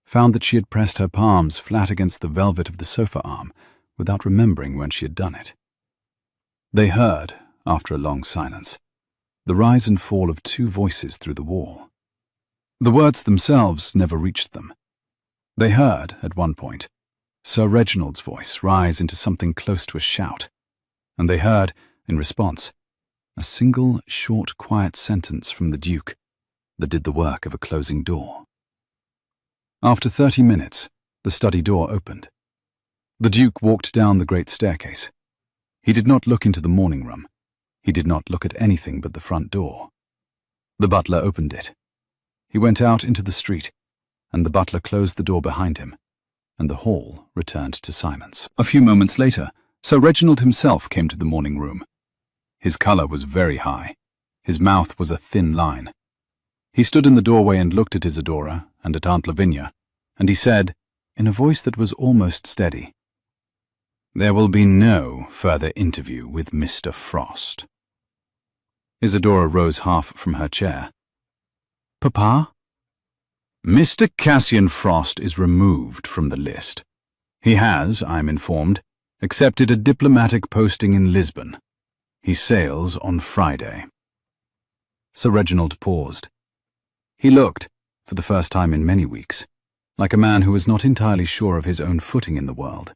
found that she had pressed her palms flat against the velvet of the sofa arm without remembering when she had done it. They heard, after a long silence, the rise and fall of two voices through the wall. The words themselves never reached them. They heard, at one point, Sir Reginald's voice rise into something close to a shout, and they heard, in response, a single, short, quiet sentence from the Duke that did the work of a closing door. After 30 minutes, the study door opened. The Duke walked down the great staircase. He did not look into the morning room. He did not look at anything but the front door. The butler opened it. He went out into the street, and the butler closed the door behind him, and the hall returned to silence. A few moments later, Sir Reginald himself came to the morning room. His colour was very high. His mouth was a thin line. He stood in the doorway and looked at Isidora and at Aunt Lavinia, and he said, in a voice that was almost steady, "There will be no further interview with Mr. Frost." Isidora rose half from her chair. "Papa?" "Mr. Cassian Frost is removed from the list. He has, I am informed, accepted a diplomatic posting in Lisbon. He sails on Friday." Sir Reginald paused. He looked, for the first time in many weeks, like a man who was not entirely sure of his own footing in the world.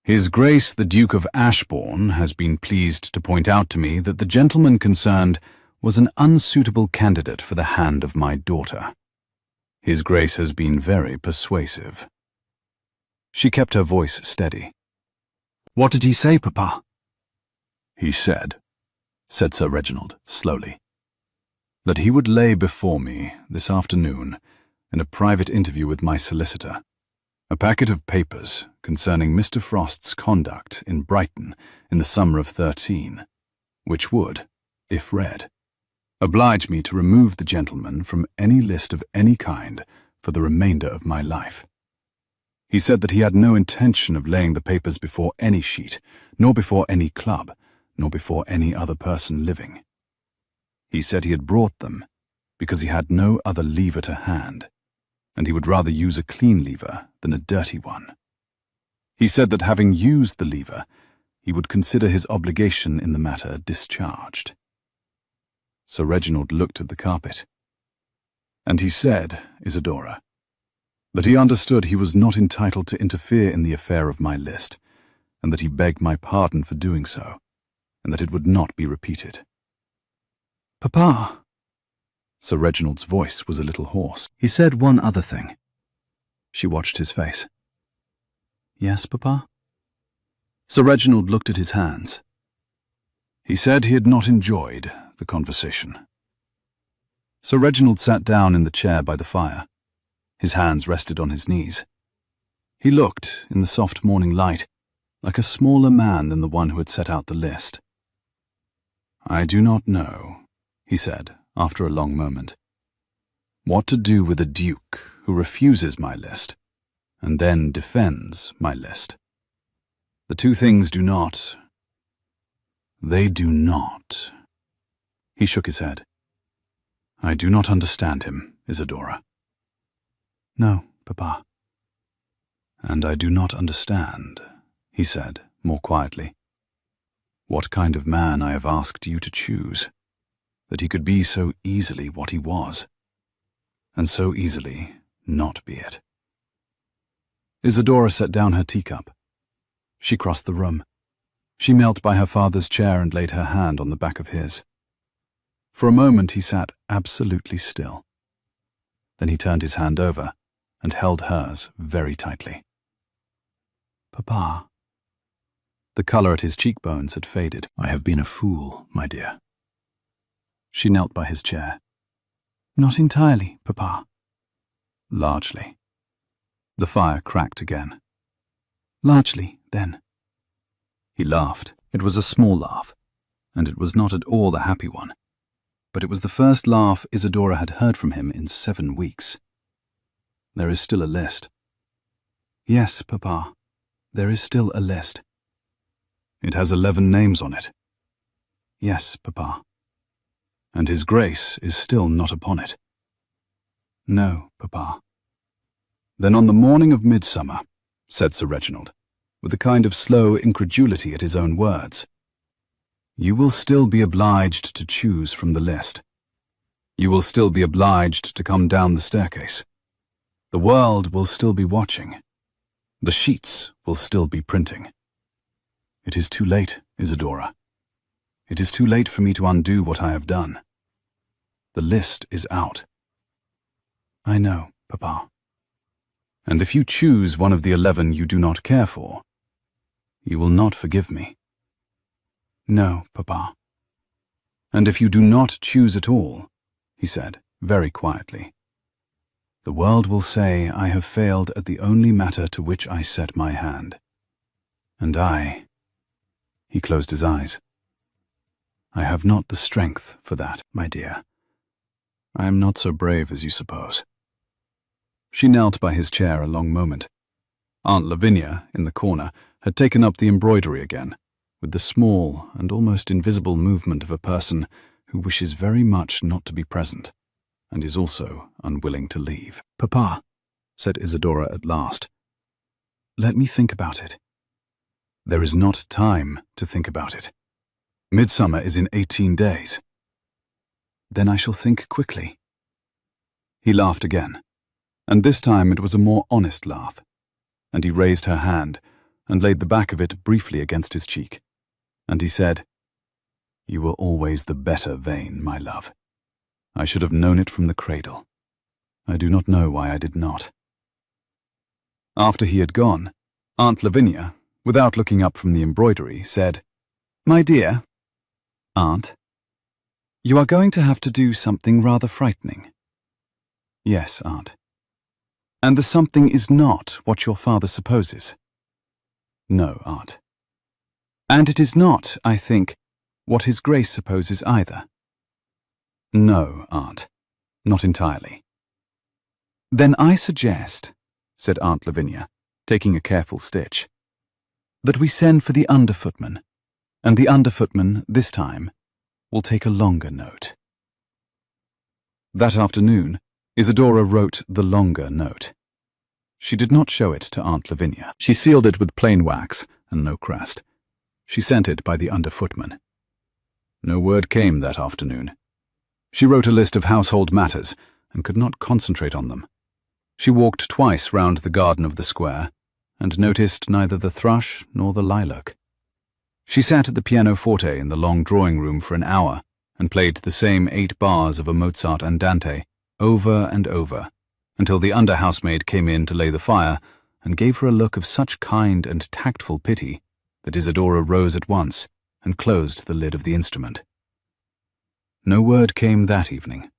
"His Grace the Duke of Ashbourne has been pleased to point out to me that the gentleman concerned was an unsuitable candidate for the hand of my daughter. His Grace has been very persuasive." She kept her voice steady. "What did he say, Papa?" "He said," said Sir Reginald slowly, "that he would lay before me this afternoon, in a private interview with my solicitor, a packet of papers concerning Mr. Frost's conduct in Brighton in the summer of '13, which would, if read, oblige me to remove the gentleman from any list of any kind for the remainder of my life. He said that he had no intention of laying the papers before any sheet, nor before any club, nor before any other person living. He said he had brought them because he had no other lever to hand, and he would rather use a clean lever than a dirty one. He said that having used the lever, he would consider his obligation in the matter discharged." Sir Reginald looked at the carpet. "And he said, Isidora, that he understood he was not entitled to interfere in the affair of my list, and that he begged my pardon for doing so, and that it would not be repeated." "Papa!" Sir Reginald's voice was a little hoarse. "He said one other thing." She watched his face. "Yes, Papa?" Sir Reginald looked at his hands. "He said he had not enjoyed the conversation." Sir Reginald sat down in the chair by the fire. His hands rested on his knees. He looked, in the soft morning light, like a smaller man than the one who had set out the list. "I do not know," he said, after a long moment, "what to do with a duke who refuses my list, and then defends my list. The two things do not. They do not." He shook his head. "I do not understand him, Isidora." "No, Papa." "And I do not understand," he said, more quietly, "what kind of man I have asked you to choose, that he could be so easily what he was. and so easily not be it. Isadora set down her teacup. She crossed the room. She knelt by her father's chair and laid her hand on the back of his. For a moment he sat absolutely still. Then he turned his hand over and held hers very tightly. "Papa." The colour at his cheekbones had faded. "I have been a fool, my dear." She knelt by his chair. "Not entirely, Papa." "Largely." The fire cracked again. "Largely, then." He laughed. It was a small laugh, and it was not at all a happy one. But it was the first laugh Isadora had heard from him in 7 weeks. "There is still a list." "Yes, Papa, there is still a list." "It has 11 names on it." "Yes, Papa." "And His Grace is still not upon it." "No, Papa." "Then on the morning of midsummer," said Sir Reginald, with a kind of slow incredulity at his own words, "you will still be obliged to choose from the list. You will still be obliged to come down the staircase. The world will still be watching. The sheets will still be printing. It is too late, Isadora. It is too late for me to undo what I have done. The list is out." "I know, Papa." "And if you choose one of the 11 you do not care for, you will not forgive me." "No, Papa." "And if you do not choose at all," he said, very quietly, "the world will say I have failed at the only matter to which I set my hand. And I—" He closed his eyes. "I have not the strength for that, my dear. I am not so brave as you suppose." She knelt by his chair a long moment. Aunt Lavinia, in the corner, had taken up the embroidery again, with the small and almost invisible movement of a person who wishes very much not to be present, and is also unwilling to leave. "Papa," said Isadora at last, "let me think about it." "There is not time to think about it. Midsummer is in 18 days. "Then I shall think quickly." He laughed again, and this time it was a more honest laugh, and he raised her hand and laid the back of it briefly against his cheek, and he said, "You were always the better Vane, my love. I should have known it from the cradle. I do not know why I did not." After he had gone, Aunt Lavinia, without looking up from the embroidery, said, "My dear." "Aunt, you are going to have to do something rather frightening." "Yes, Aunt." "And the something is not what your father supposes." "No, Aunt." "And it is not, I think, what His Grace supposes either." "No, Aunt, not entirely." "Then I suggest," said Aunt Lavinia, taking a careful stitch, "that we send for the under-footman, and the under-footman, this time, will take a longer note." That afternoon, Isadora wrote the longer note. She did not show it to Aunt Lavinia. She sealed it with plain wax and no crest. She sent it by the under-footman. No word came that afternoon. She wrote a list of household matters and could not concentrate on them. She walked twice round the garden of the square and noticed neither the thrush nor the lilac. She sat at the pianoforte in the long drawing-room for an hour and played the same 8 bars of a Mozart andante over and over, until the under-housemaid came in to lay the fire and gave her a look of such kind and tactful pity that Isadora rose at once and closed the lid of the instrument. No word came that evening.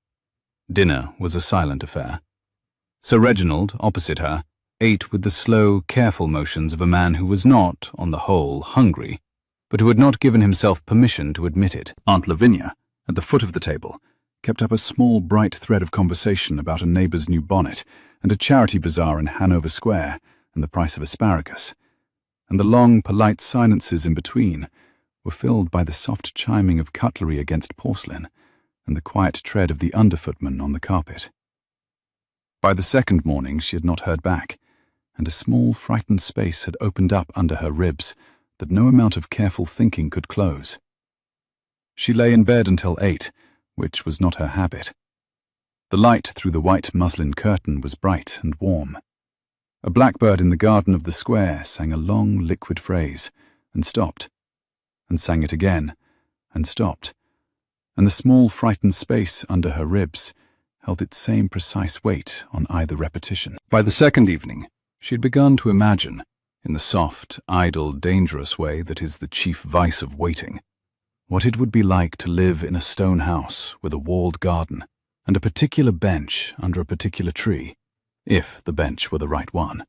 Dinner was a silent affair. Sir Reginald, opposite her, ate with the slow, careful motions of a man who was not, on the whole, hungry, but who had not given himself permission to admit it. Aunt Lavinia, at the foot of the table, kept up a small, bright thread of conversation about a neighbour's new bonnet and a charity bazaar in Hanover Square and the price of asparagus, and the long, polite silences in between were filled by the soft chiming of cutlery against porcelain and the quiet tread of the under-footman on the carpet. By the second morning she had not heard back, and a small, frightened space had opened up under her ribs that no amount of careful thinking could close. She lay in bed until 8, which was not her habit. The light through the white muslin curtain was bright and warm. A blackbird in the garden of the square sang a long, liquid phrase, and stopped, and sang it again, and stopped, and the small, frightened space under her ribs held its same precise weight on either repetition. By the second evening, she had begun to imagine, in the soft, idle, dangerous way that is the chief vice of waiting, what it would be like to live in a stone house with a walled garden and a particular bench under a particular tree, if the bench were the right one.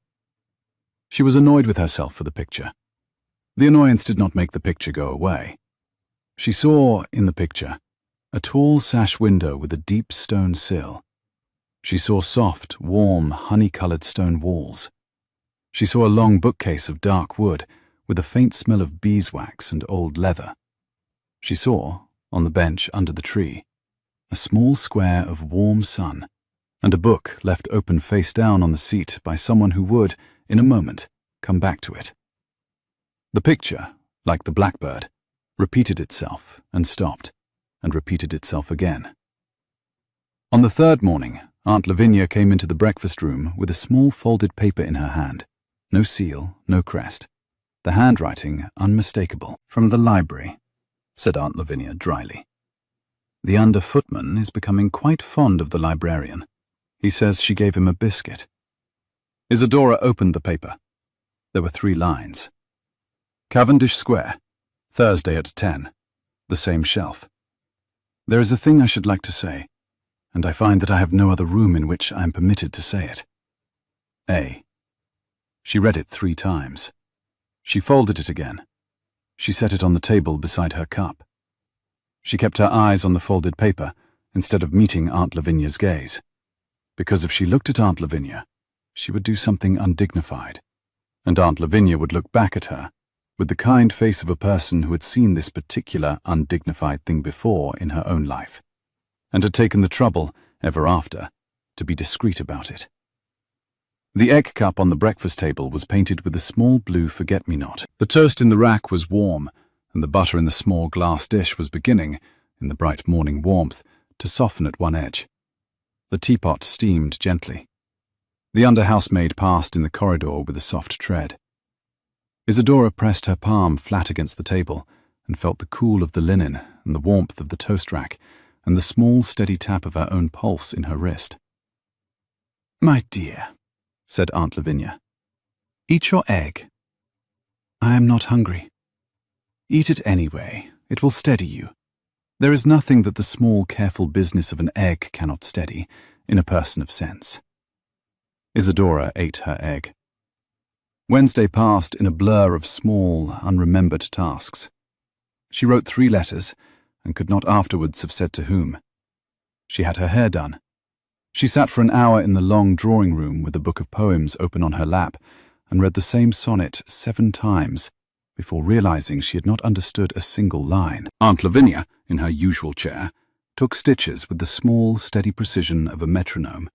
She was annoyed with herself for the picture. The annoyance did not make the picture go away. She saw, in the picture, a tall sash window with a deep stone sill. She saw soft, warm, honey-coloured stone walls. She saw a long bookcase of dark wood with a faint smell of beeswax and old leather. She saw, on the bench under the tree, a small square of warm sun, and a book left open face down on the seat by someone who would, in a moment, come back to it. The picture, like the blackbird, repeated itself and stopped, and repeated itself again. On the third morning, Aunt Lavinia came into the breakfast room with a small folded paper in her hand. No seal, no crest. The handwriting unmistakable. "From the library," said Aunt Lavinia dryly. "The under footman is becoming quite fond of the librarian. He says she gave him a biscuit." Isadora opened the paper. There were 3 lines. "Cavendish Square, Thursday at 10. The same shelf. There is a thing I should like to say, and I find that I have no other room in which I am permitted to say it. A." She read it 3 times. She folded it again. She set it on the table beside her cup. She kept her eyes on the folded paper instead of meeting Aunt Lavinia's gaze, because if she looked at Aunt Lavinia, she would do something undignified, and Aunt Lavinia would look back at her with the kind face of a person who had seen this particular undignified thing before in her own life, and had taken the trouble, ever after, to be discreet about it. The egg cup on the breakfast table was painted with a small blue forget-me-not. The toast in the rack was warm, and the butter in the small glass dish was beginning, in the bright morning warmth, to soften at one edge. The teapot steamed gently. The under-housemaid passed in the corridor with a soft tread. Isadora pressed her palm flat against the table and felt the cool of the linen and the warmth of the toast rack and the small, steady tap of her own pulse in her wrist. "My dear," said Aunt Lavinia, "eat your egg." "I am not hungry." "Eat it anyway. It will steady you. There is nothing that the small, careful business of an egg cannot steady in a person of sense." Isadora ate her egg. Wednesday passed in a blur of small, unremembered tasks. She wrote 3 letters and could not afterwards have said to whom. She had her hair done. She sat for an hour in the long drawing room with a book of poems open on her lap and read the same sonnet 7 times before realizing she had not understood a single line. Aunt Lavinia, in her usual chair, took stitches with the small, steady precision of a metronome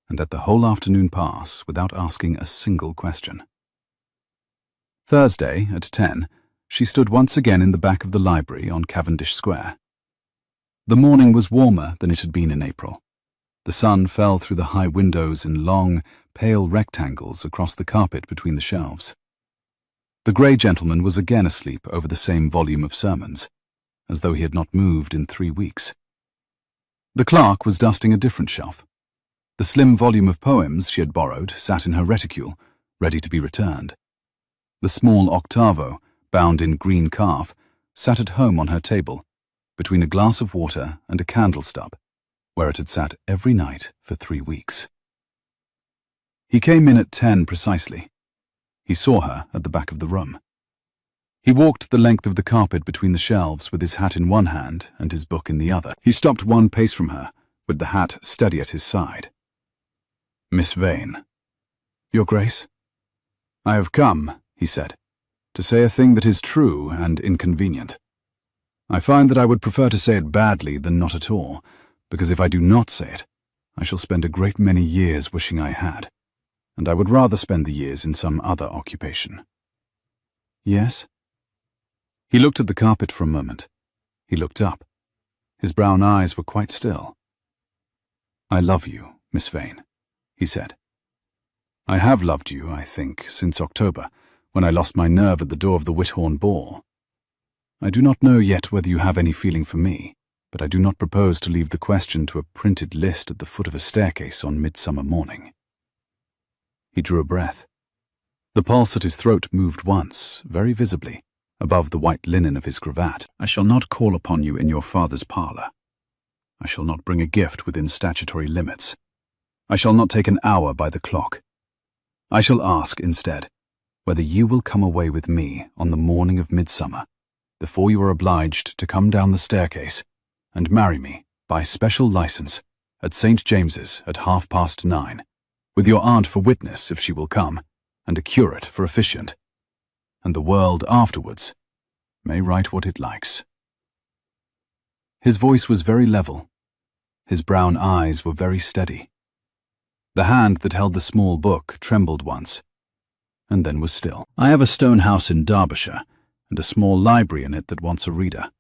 and let the whole afternoon pass without asking a single question. Thursday, at 10, she stood once again in the back of the library on Cavendish Square. The morning was warmer than it had been in April. The sun fell through the high windows in long, pale rectangles across the carpet between the shelves. The grey gentleman was again asleep over the same volume of sermons, as though he had not moved in 3 weeks. The clerk was dusting a different shelf. The slim volume of poems she had borrowed sat in her reticule, ready to be returned. The small octavo, bound in green calf, sat at home on her table, between a glass of water and a candle stub, where it had sat every night for 3 weeks. He came in at 10 precisely. He saw her at the back of the room. He walked the length of the carpet between the shelves with his hat in one hand and his book in the other. He stopped 1 pace from her, with the hat steady at his side. "Miss Vane." "Your Grace?" "I have come," he said, "to say a thing that is true and inconvenient. I find that I would prefer to say it badly than not at all, because if I do not say it, I shall spend a great many years wishing I had, and I would rather spend the years in some other occupation." "Yes?" He looked at the carpet for a moment. He looked up. His brown eyes were quite still. I love you, Miss Vane, he said. I have loved you, I think, since October, when I lost my nerve at the door of the Whithorn ball. I do not know yet whether you have any feeling for me, but I do not propose to leave the question to a printed list at the foot of a staircase on midsummer morning. He drew a breath. The pulse at his throat moved once, very visibly, above the white linen of his cravat. I shall not call upon you in your father's parlour. I shall not bring a gift within statutory limits. I shall not take an hour by the clock. I shall ask, instead, whether you will come away with me on the morning of midsummer, before you are obliged to come down the staircase, and marry me, by special license, at St. James's at 9:30, with your aunt for witness if she will come, and a curate for officiant, and the world afterwards may write what it likes. His voice was very level. His brown eyes were very steady. The hand that held the small book trembled once, and then was still. I have a stone house in Derbyshire, and a small library in it that wants a reader.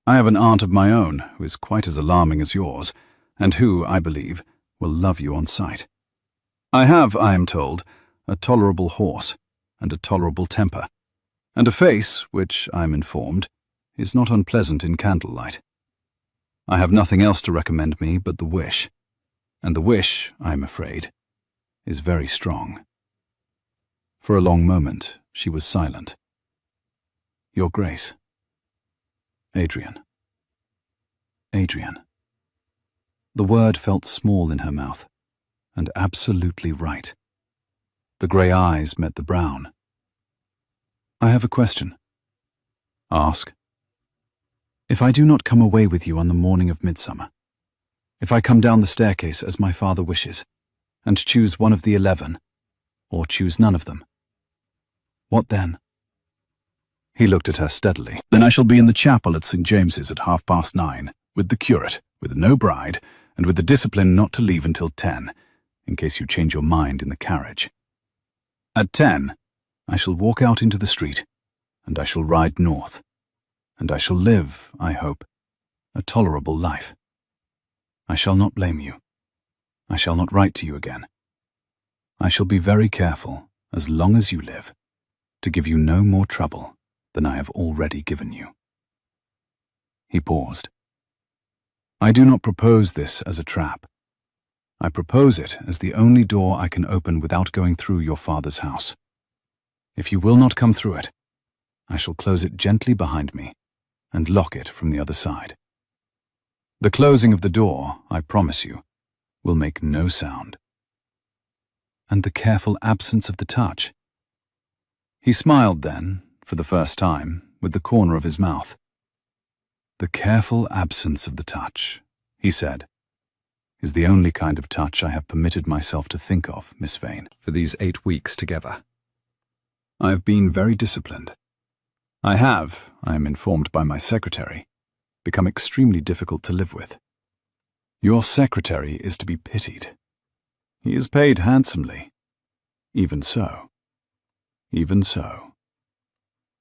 I have an aunt of my own who is quite as alarming as yours, and who, I believe, will love you on sight. I have, I am told, a tolerable horse, and a tolerable temper, and a face which, I am informed, is not unpleasant in candlelight. I have nothing else to recommend me but the wish, and the wish, I am afraid, is very strong. For a long moment she was silent. Your Grace. Adrian. Adrian. The word felt small in her mouth, and absolutely right. The grey eyes met the brown. I have a question. Ask. If I do not come away with you on the morning of midsummer, if I come down the staircase as my father wishes, and choose one of the 11, or choose none of them, what then? He looked at her steadily. Then I shall be in the chapel at St. James's at 9:30, with the curate, with no bride, and with the discipline not to leave until 10, in case you change your mind in the carriage. At 10, I shall walk out into the street, and I shall ride north, and I shall live, I hope, a tolerable life. I shall not blame you. I shall not write to you again. I shall be very careful, as long as you live, to give you no more trouble than I have already given you. He paused. I do not propose this as a trap. I propose it as the only door I can open without going through your father's house. If you will not come through it, I shall close it gently behind me and lock it from the other side. The closing of the door, I promise you, will make no sound. And the careful absence of the touch. He smiled then, for the first time, with the corner of his mouth. The careful absence of the touch, he said, is the only kind of touch I have permitted myself to think of, Miss Vane, for these 8 weeks together. I have been very disciplined. I have, I am informed by my secretary, become extremely difficult to live with. Your secretary is to be pitied. He is paid handsomely. Even so. Even so.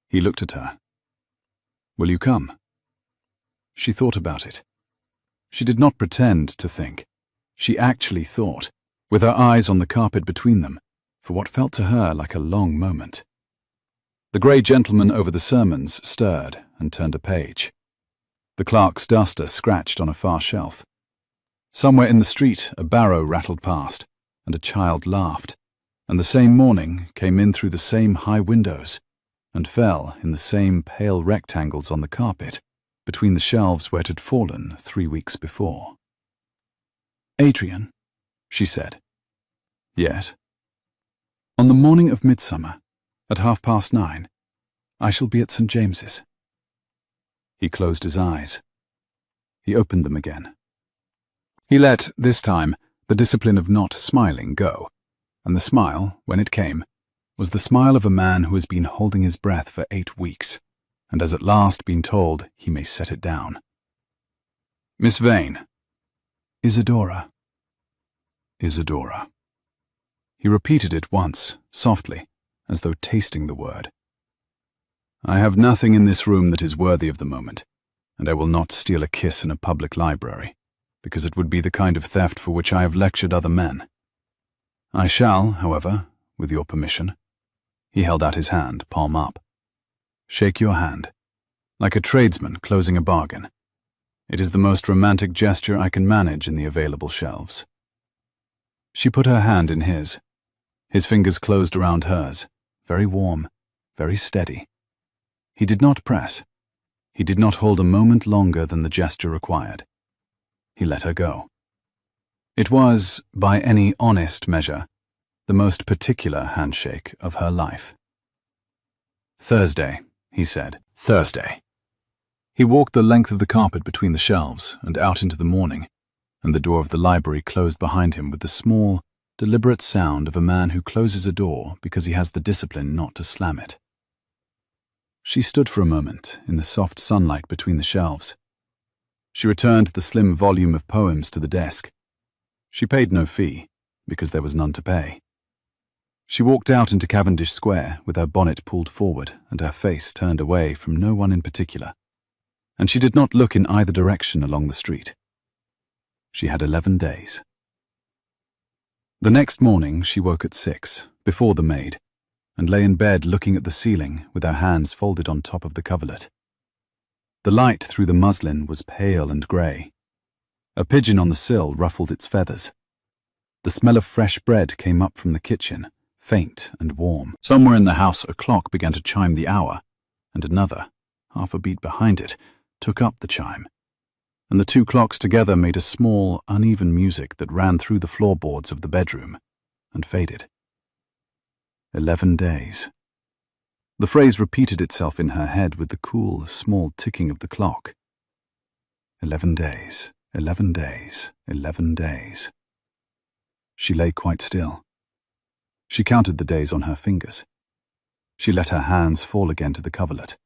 He looked at her. Will you come? She thought about it. She did not pretend to think. She actually thought, with her eyes on the carpet between them, for what felt to her like a long moment. The grey gentleman over the sermons stirred and turned a page. The clerk's duster scratched on a far shelf. Somewhere in the street a barrow rattled past, and a child laughed, and the same morning came in through the same high windows, and fell in the same pale rectangles on the carpet, between the shelves where it had fallen 3 weeks before. Adrian, she said. Yet. On the morning of midsummer, at 9:30, I shall be at St. James's. He closed his eyes. He opened them again. He let, this time, the discipline of not smiling go, and the smile, when it came, was the smile of a man who has been holding his breath for 8 weeks, and has at last been told he may set it down. Miss Vane. Isadora. Isadora. He repeated it once, softly, as though tasting the word. I have nothing in this room that is worthy of the moment, and I will not steal a kiss in a public library. because it would be the kind of theft for which I have lectured other men. I shall, however, with your permission." He held out his hand, palm up. "Shake your hand, like a tradesman closing a bargain. It is the most romantic gesture I can manage in the available shelves." She put her hand in his. His fingers closed around hers, very warm, very steady. He did not press. He did not hold a moment longer than the gesture required. He let her go. It was, by any honest measure, the most particular handshake of her life. "Thursday," he said. "Thursday." He walked the length of the carpet between the shelves and out into the morning, and the door of the library closed behind him with the small, deliberate sound of a man who closes a door because he has the discipline not to slam it. She stood for a moment in the soft sunlight between the shelves. She returned the slim volume of poems to the desk. She paid no fee, because there was none to pay. She walked out into Cavendish Square with her bonnet pulled forward and her face turned away from no one in particular, and she did not look in either direction along the street. She had 11 days. The next morning she woke at 6, before the maid, and lay in bed looking at the ceiling with her hands folded on top of the coverlet. The light through the muslin was pale and grey. A pigeon on the sill ruffled its feathers. The smell of fresh bread came up from the kitchen, faint and warm. Somewhere in the house a clock began to chime the hour, and another, half a beat behind it, took up the chime, and the two clocks together made a small, uneven music that ran through the floorboards of the bedroom and faded. 11 days. The phrase repeated itself in her head with the cool, small ticking of the clock. 11 days, 11 days, 11 days. She lay quite still. She counted the days on her fingers. She let her hands fall again to the coverlet.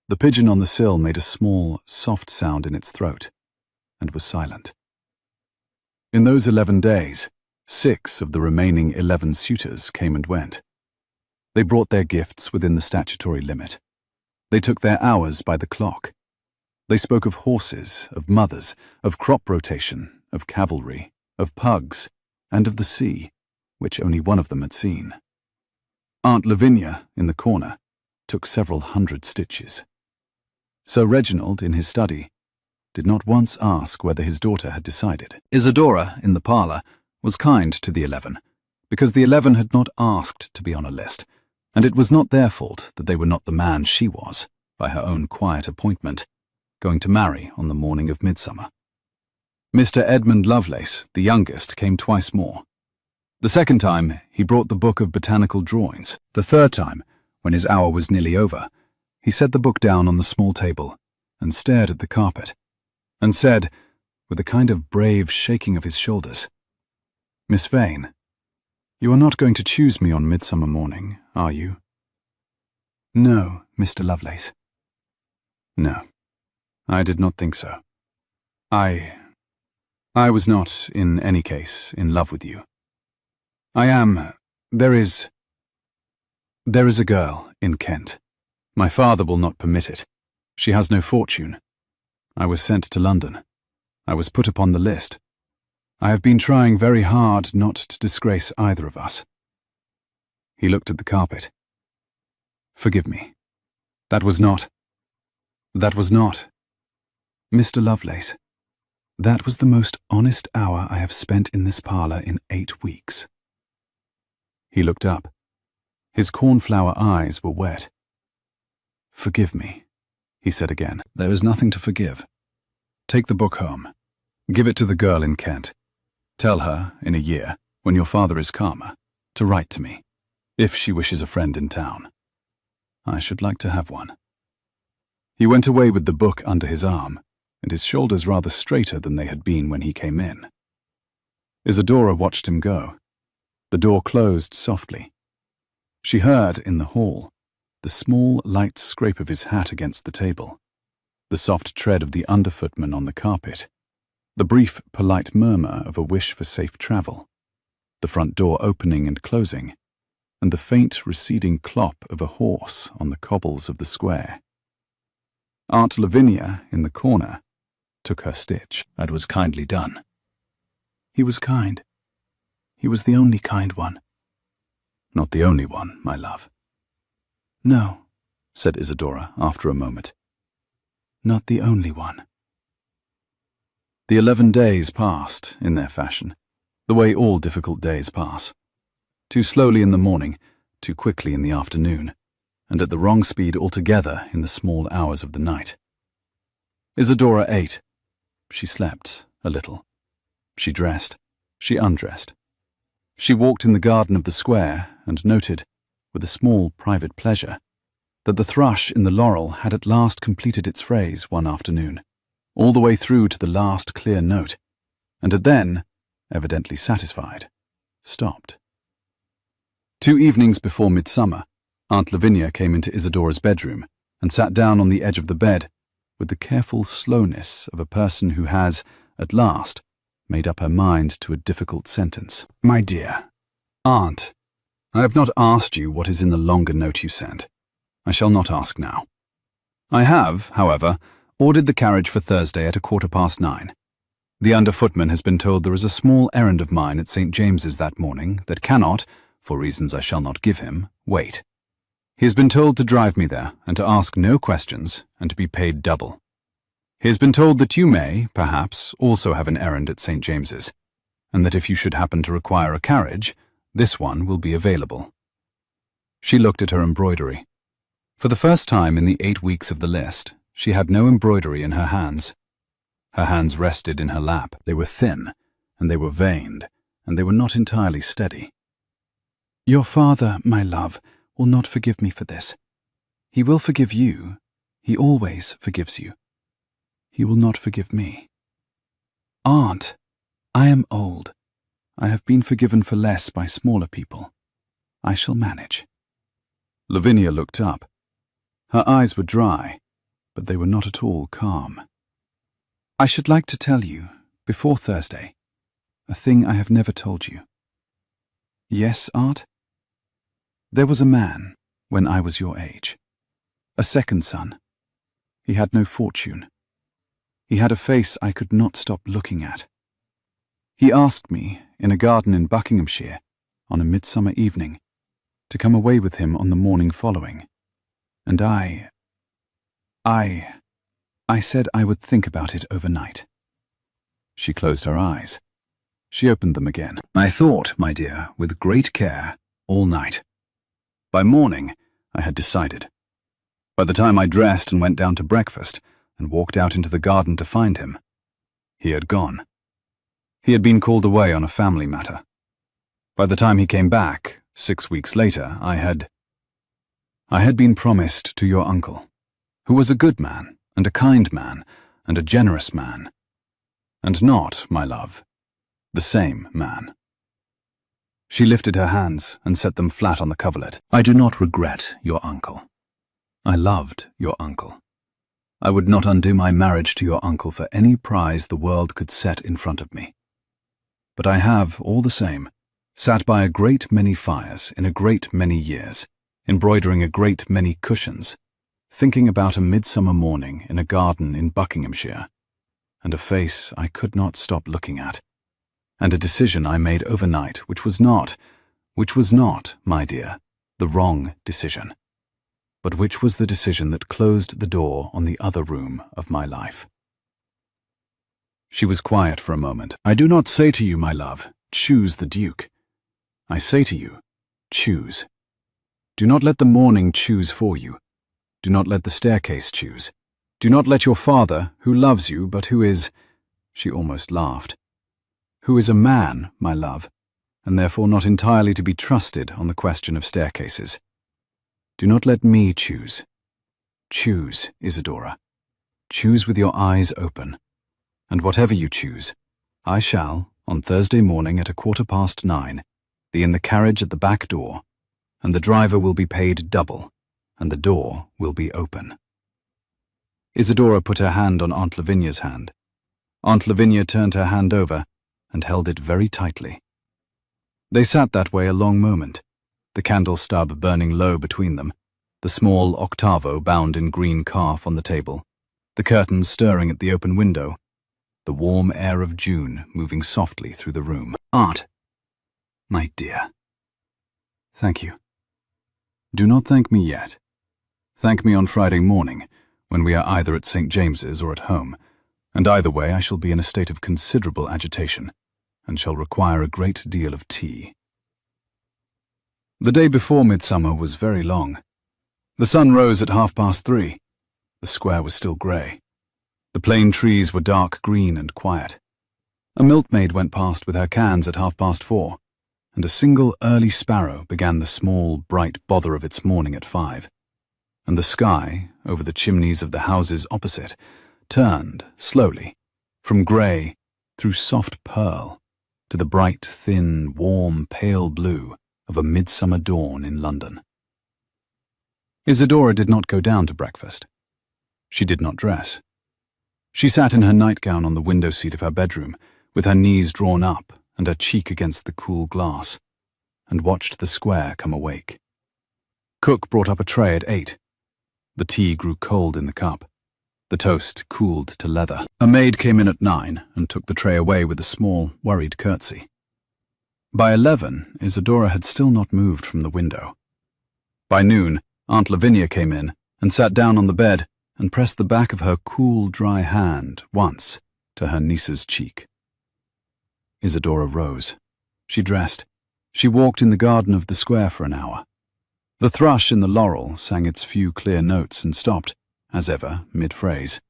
The pigeon on the sill made a small, soft sound in its throat, and was silent. In those 11 days, 6 of the remaining 11 suitors came and went. They brought their gifts within the statutory limit. They took their hours by the clock. They spoke of horses, of mothers, of crop rotation, of cavalry, of pugs, and of the sea, which only one of them had seen. Aunt Lavinia, in the corner, took several hundred stitches. Sir Reginald, in his study, did not once ask whether his daughter had decided. Isadora, in the parlour, was kind to the 11, because the 11 had not asked to be on a list, and it was not their fault that they were not the man she was, by her own quiet appointment, going to marry on the morning of midsummer. Mr. Edmund Lovelace, the youngest, came twice more. The second time, he brought the book of botanical drawings. The third time, when his hour was nearly over, he set the book down on the small table and stared at the carpet, and said, with a kind of brave shaking of his shoulders, "Miss Vane, you are not going to choose me on midsummer morning, are you?" "No, Mr. Lovelace." "No, I did not think so. I was not, in any case, in love with you. There is a girl in Kent. My father will not permit it. She has no fortune. I was sent to London. I was put upon the list. I have been trying very hard not to disgrace either of us." He looked at the carpet. "Forgive me. That was not. Mr. Lovelace, that was the most honest hour I have spent in this parlour in 8 weeks." He looked up. His cornflower eyes were wet. "Forgive me," he said again. "There is nothing to forgive. Take the book home. Give it to the girl in Kent. Tell her, in a year, when your father is calmer, to write to me, if she wishes a friend in town. I should like to have one." He went away with the book under his arm, and his shoulders rather straighter than they had been when he came in. Isadora watched him go. The door closed softly. She heard, in the hall, the small, light scrape of his hat against the table, the soft tread of the underfootman on the carpet, the brief, polite murmur of a wish for safe travel, the front door opening and closing, and the faint, receding clop of a horse on the cobbles of the square. Aunt Lavinia, in the corner, took her stitch. That was kindly done. He was kind. He was the only kind one. Not the only one, my love. No, said Isadora after a moment. not the only one. The 11 days passed, in their fashion, the way all difficult days pass. Too slowly in the morning, too quickly in the afternoon, and at the wrong speed altogether in the small hours of the night. Isadora ate. She slept a little. She dressed. She undressed. She walked in the garden of the square and noted, with a small private pleasure, that the thrush in the laurel had at last completed its phrase one afternoon, all the way through to the last clear note, and had then, evidently satisfied, stopped. 2 evenings before midsummer, Aunt Lavinia came into Isadora's bedroom and sat down on the edge of the bed with the careful slowness of a person who has, at last, made up her mind to a difficult sentence. My dear, Aunt, I have not asked you what is in the longer note you sent. I shall not ask now. I have, however, ordered the carriage for Thursday at 9:15. The under-footman has been told there is a small errand of mine at St. James's that morning that cannot, for reasons I shall not give him, wait. He has been told to drive me there and to ask no questions and to be paid double. He has been told that you may, perhaps, also have an errand at St. James's, and that if you should happen to require a carriage, this one will be available. She looked at her embroidery. For the first time in the 8 weeks of the list, she had no embroidery in her hands. Her hands rested in her lap. They were thin, and they were veined, and they were not entirely steady. Your father, my love, will not forgive me for this. He will forgive you. He always forgives you. He will not forgive me. Aunt, I am old. I have been forgiven for less by smaller people. I shall manage. Lavinia looked up. Her eyes were dry, but they were not at all calm. I should like to tell you, before Thursday, a thing I have never told you. Yes, Aunt? There was a man, when I was your age. A second son. He had no fortune. He had a face I could not stop looking at. He asked me, in a garden in Buckinghamshire, on a midsummer evening, to come away with him on the morning following. And I said I would think about it overnight. She closed her eyes. She opened them again. I thought, my dear, with great care, all night. By morning, I had decided. By the time I dressed and went down to breakfast and walked out into the garden to find him, he had gone. He had been called away on a family matter. By the time he came back, 6 weeks later, I had been promised to your uncle, who was a good man and a kind man and a generous man, and not, my love, the same man. She lifted her hands and set them flat on the coverlet. I do not regret your uncle. I loved your uncle. I would not undo my marriage to your uncle for any prize the world could set in front of me. But I have, all the same, sat by a great many fires in a great many years, embroidering a great many cushions, thinking about a midsummer morning in a garden in Buckinghamshire, and a face I could not stop looking at, and a decision I made overnight which was not, my dear, the wrong decision, but which was the decision that closed the door on the other room of my life. She was quiet for a moment. I do not say to you, my love, choose the Duke. I say to you, choose. Do not let the morning choose for you. Do not let the staircase choose. Do not let your father, who loves you but who is, she almost laughed, who is a man, my love, and therefore not entirely to be trusted on the question of staircases. Do not let me choose. Choose, Isadora. Choose with your eyes open. And whatever you choose, I shall, on Thursday morning at 9:15, be in the carriage at the back door, and the driver will be paid double, and the door will be open. Isadora put her hand on Aunt Lavinia's hand. Aunt Lavinia turned her hand over and held it very tightly. They sat that way a long moment, the candle stub burning low between them, the small octavo bound in green calf on the table, the curtains stirring at the open window, the warm air of June moving softly through the room. "Art, my dear." "Thank you. Do not thank me yet. Thank me on Friday morning, when we are either at St. James's or at home, and either way I shall be in a state of considerable agitation, and shall require a great deal of tea." The day before midsummer was very long. The sun rose at 3:30. The square was still grey. The plane trees were dark green and quiet. A milkmaid went past with her cans at 4:30, and a single early sparrow began the small, bright bother of its morning at 5. And the sky, over the chimneys of the houses opposite, turned, slowly, from grey through soft pearl to the bright, thin, warm, pale blue of a midsummer dawn in London. Isadora did not go down to breakfast. She did not dress. She sat in her nightgown on the window seat of her bedroom, with her knees drawn up and her cheek against the cool glass, and watched the square come awake. Cook brought up a tray at 8. The tea grew cold in the cup. The toast cooled to leather. A maid came in at 9 and took the tray away with a small, worried curtsy. By 11, Isadora had still not moved from the window. By noon, Aunt Lavinia came in and sat down on the bed and pressed the back of her cool, dry hand once to her niece's cheek. Isadora rose. She dressed. She walked in the garden of the square for an hour. The thrush in the laurel sang its few clear notes and stopped, as ever, mid-phrase,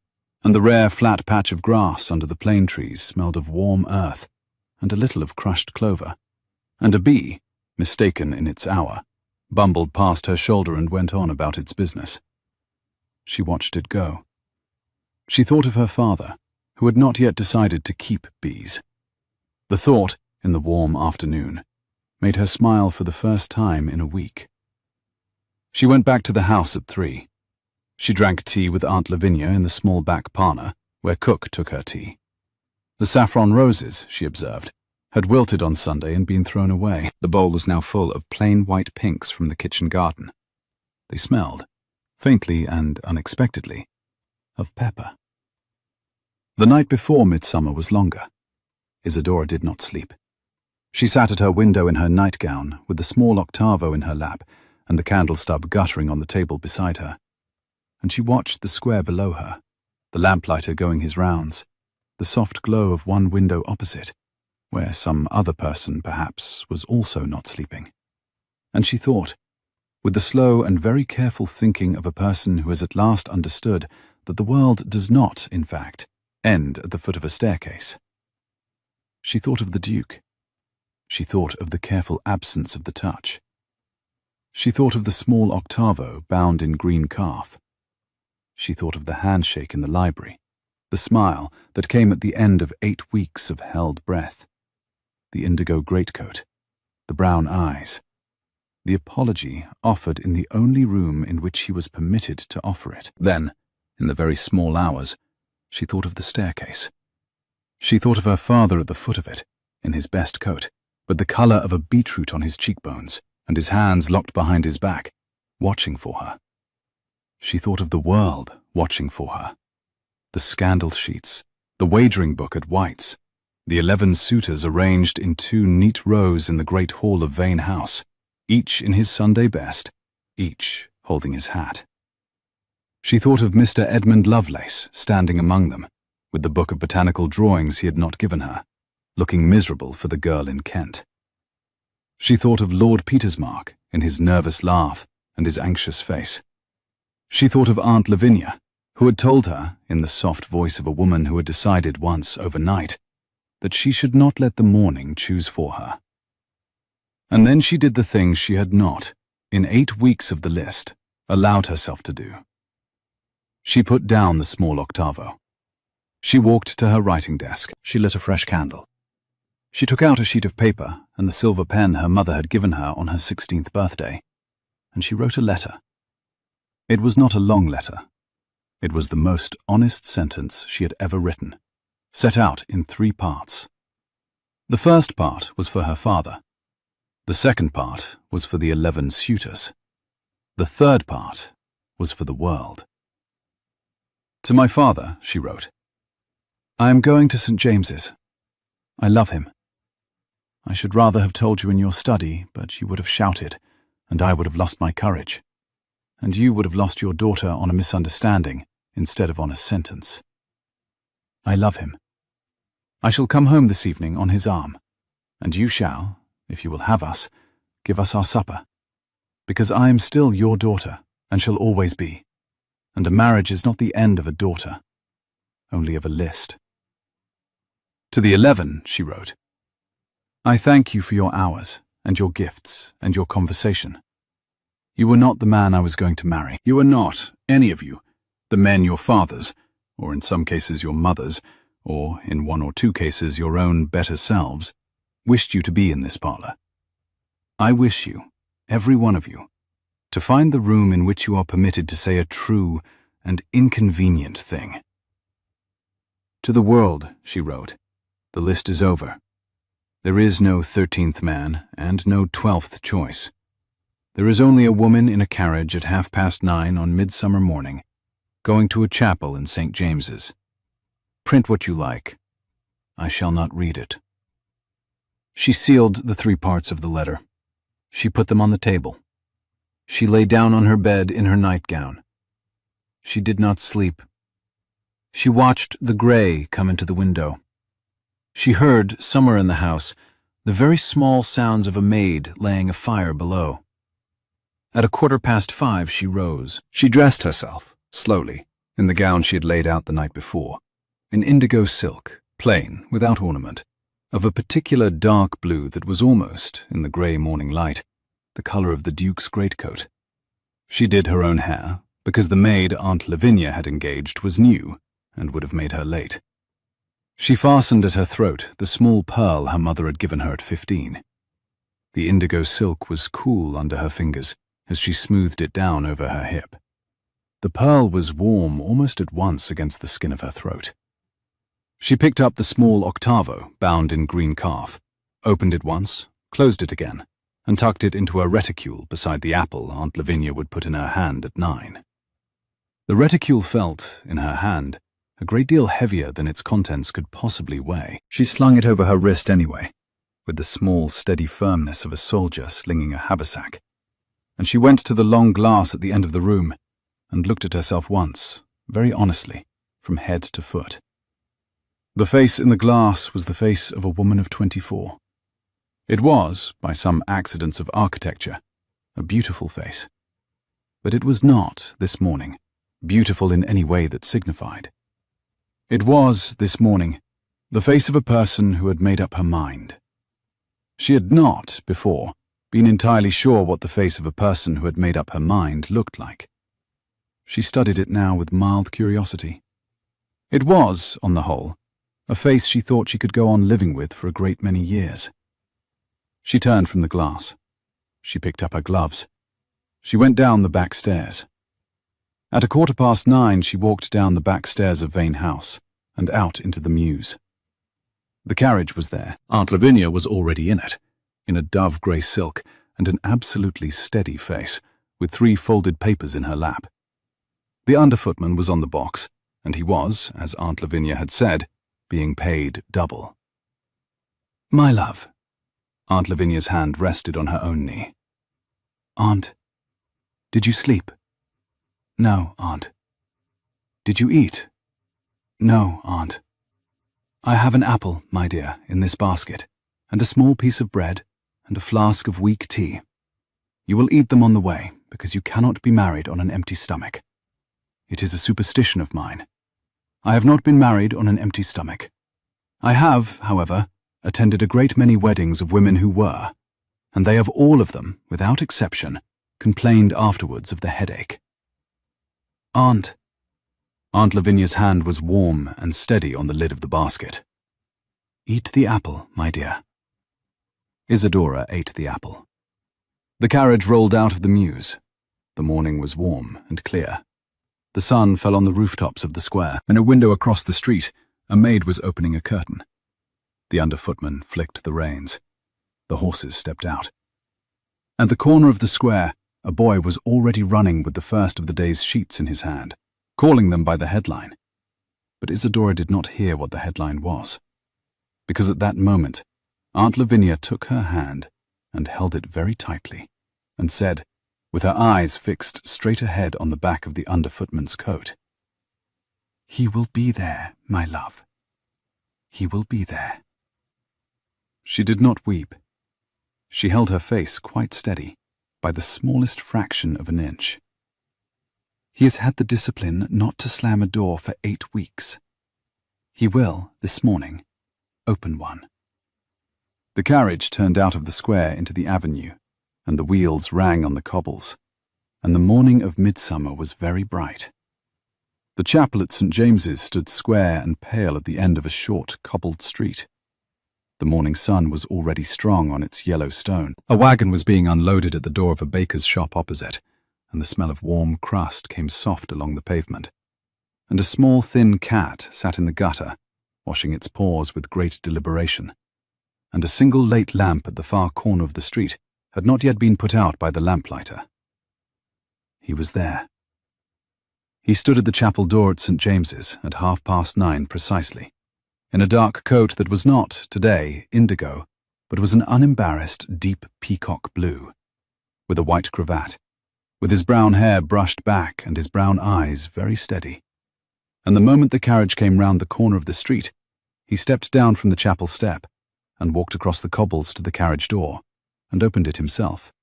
and the rare flat patch of grass under the plane trees smelled of warm earth and a little of crushed clover, and a bee, mistaken in its hour, bumbled past her shoulder and went on about its business. She watched it go. She thought of her father, who had not yet decided to keep bees. The thought, in the warm afternoon, made her smile for the first time in a week. She went back to the house at 3. She drank tea with Aunt Lavinia in the small back parlour, where Cook took her tea. The saffron roses, she observed, had wilted on Sunday and been thrown away. The bowl was now full of plain white pinks from the kitchen garden. They smelled, faintly and unexpectedly, of pepper. The night before midsummer was longer. Isadora did not sleep. She sat at her window in her nightgown, with the small octavo in her lap and the candle stub guttering on the table beside her, and she watched the square below her, the lamplighter going his rounds, the soft glow of one window opposite, where some other person, perhaps, was also not sleeping. And she thought, with the slow and very careful thinking of a person who has at last understood that the world does not, in fact, end at the foot of a staircase. She thought of the Duke. She thought of the careful absence of the touch. She thought of the small octavo bound in green calf. She thought of the handshake in the library, the smile that came at the end of 8 weeks of held breath, the indigo greatcoat, the brown eyes, the apology offered in the only room in which he was permitted to offer it. Then, in the very small hours, she thought of the staircase. She thought of her father at the foot of it, in his best coat, with the colour of a beetroot on his cheekbones, and his hands locked behind his back, watching for her. She thought of the world watching for her. The scandal sheets, the wagering book at White's, the 11 suitors arranged in 2 neat rows in the great hall of Vane House, each in his Sunday best, each holding his hat. She thought of Mr. Edmund Lovelace standing among them, with the book of botanical drawings he had not given her, looking miserable for the girl in Kent. She thought of Lord Petersmark in his nervous laugh and his anxious face. She thought of Aunt Lavinia, who had told her, in the soft voice of a woman who had decided once overnight, that she should not let the morning choose for her. And then she did the thing she had not, in 8 weeks of the list, allowed herself to do. She put down the small octavo. She walked to her writing desk. She lit a fresh candle. She took out a sheet of paper and the silver pen her mother had given her on her 16th birthday, and she wrote a letter. It was not a long letter. It was the most honest sentence she had ever written, set out in 3 parts. The first part was for her father. The second part was for the 11 suitors. The third part was for the world. To my father, she wrote, I am going to St. James's. I love him. I should rather have told you in your study, but you would have shouted, and I would have lost my courage. And you would have lost your daughter on a misunderstanding instead of on a sentence. I love him. I shall come home this evening on his arm, and you shall, if you will have us, give us our supper, because I am still your daughter and shall always be, and a marriage is not the end of a daughter, only of a list. To the 11, she wrote, I thank you for your hours and your gifts and your conversation. You were not the man I was going to marry. You are not, any of you, the men your fathers, or in some cases your mothers, or in one or two cases your own better selves, wished you to be in this parlour. I wish you, every one of you, to find the room in which you are permitted to say a true and inconvenient thing. To the world, she wrote, the list is over. There is no 13th man and no 12th choice. There is only a woman in a carriage at 9:30 on midsummer morning, going to a chapel in St. James's. Print what you like. I shall not read it. She sealed the 3 parts of the letter. She put them on the table. She lay down on her bed in her nightgown. She did not sleep. She watched the gray come into the window. She heard, somewhere in the house, the very small sounds of a maid laying a fire below. At 5:15 she rose. She dressed herself, slowly, in the gown she had laid out the night before, in indigo silk, plain, without ornament, of a particular dark blue that was almost, in the grey morning light, the colour of the Duke's greatcoat. She did her own hair, because the maid Aunt Lavinia had engaged was new, and would have made her late. She fastened at her throat the small pearl her mother had given her at 15. The indigo silk was cool under her fingers as she smoothed it down over her hip. The pearl was warm almost at once against the skin of her throat. She picked up the small octavo bound in green calf, opened it once, closed it again, and tucked it into a reticule beside the apple Aunt Lavinia would put in her hand at 9. The reticule felt, in her hand, a great deal heavier than its contents could possibly weigh. She slung it over her wrist anyway, with the small, steady firmness of a soldier slinging a haversack, and she went to the long glass at the end of the room and looked at herself once, very honestly, from head to foot. The face in the glass was the face of a woman of 24. It was, by some accidents of architecture, a beautiful face. But it was not, this morning, beautiful in any way that signified. It was, this morning, the face of a person who had made up her mind. She had not, before, been entirely sure what the face of a person who had made up her mind looked like. She studied it now with mild curiosity. It was, on the whole, a face she thought she could go on living with for a great many years. She turned from the glass. She picked up her gloves. She went down the back stairs. At 9:15 she walked down the back stairs of Vane House and out into the mews. The carriage was there. Aunt Lavinia was already in it, in a dove-grey silk and an absolutely steady face, with 3 folded papers in her lap. The underfootman was on the box, and he was, as Aunt Lavinia had said, being paid double. My love. Aunt Lavinia's hand rested on her own knee. Aunt, did you sleep? No, Aunt. Did you eat? No, Aunt. I have an apple, my dear, in this basket, and a small piece of bread, and a flask of weak tea. You will eat them on the way, because you cannot be married on an empty stomach. It is a superstition of mine. I have not been married on an empty stomach. I have, however, attended a great many weddings of women who were, and they have all of them, without exception, complained afterwards of the headache. Aunt. Aunt Lavinia's hand was warm and steady on the lid of the basket. Eat the apple, my dear. Isadora ate the apple. The carriage rolled out of the mews. The morning was warm and clear. The sun fell on the rooftops of the square. In a window across the street, a maid was opening a curtain. The underfootman flicked the reins. The horses stepped out. At the corner of the square, a boy was already running with the first of the day's sheets in his hand, calling them by the headline. but Isadora did not hear what the headline was, because at that moment, Aunt Lavinia took her hand and held it very tightly, and said, with her eyes fixed straight ahead on the back of the underfootman's coat, "He will be there, my love. He will be there." She did not weep. She held her face quite steady, by the smallest fraction of an inch. "He has had the discipline not to slam a door for 8 weeks. He will, this morning, open one." The carriage turned out of the square into the avenue, and the wheels rang on the cobbles, and the morning of midsummer was very bright. The chapel at St. James's stood square and pale at the end of a short, cobbled street. The morning sun was already strong on its yellow stone. A wagon was being unloaded at the door of a baker's shop opposite, and the smell of warm crust came soft along the pavement. And a small, thin cat sat in the gutter, washing its paws with great deliberation. And a single late lamp at the far corner of the street had not yet been put out by the lamplighter. He was there. He stood at the chapel door at St. James's at 9:30 precisely, in a dark coat that was not, today, indigo, but was an unembarrassed, deep peacock blue, with a white cravat, with his brown hair brushed back and his brown eyes very steady. And the moment the carriage came round the corner of the street, he stepped down from the chapel step and walked across the cobbles to the carriage door and opened it himself,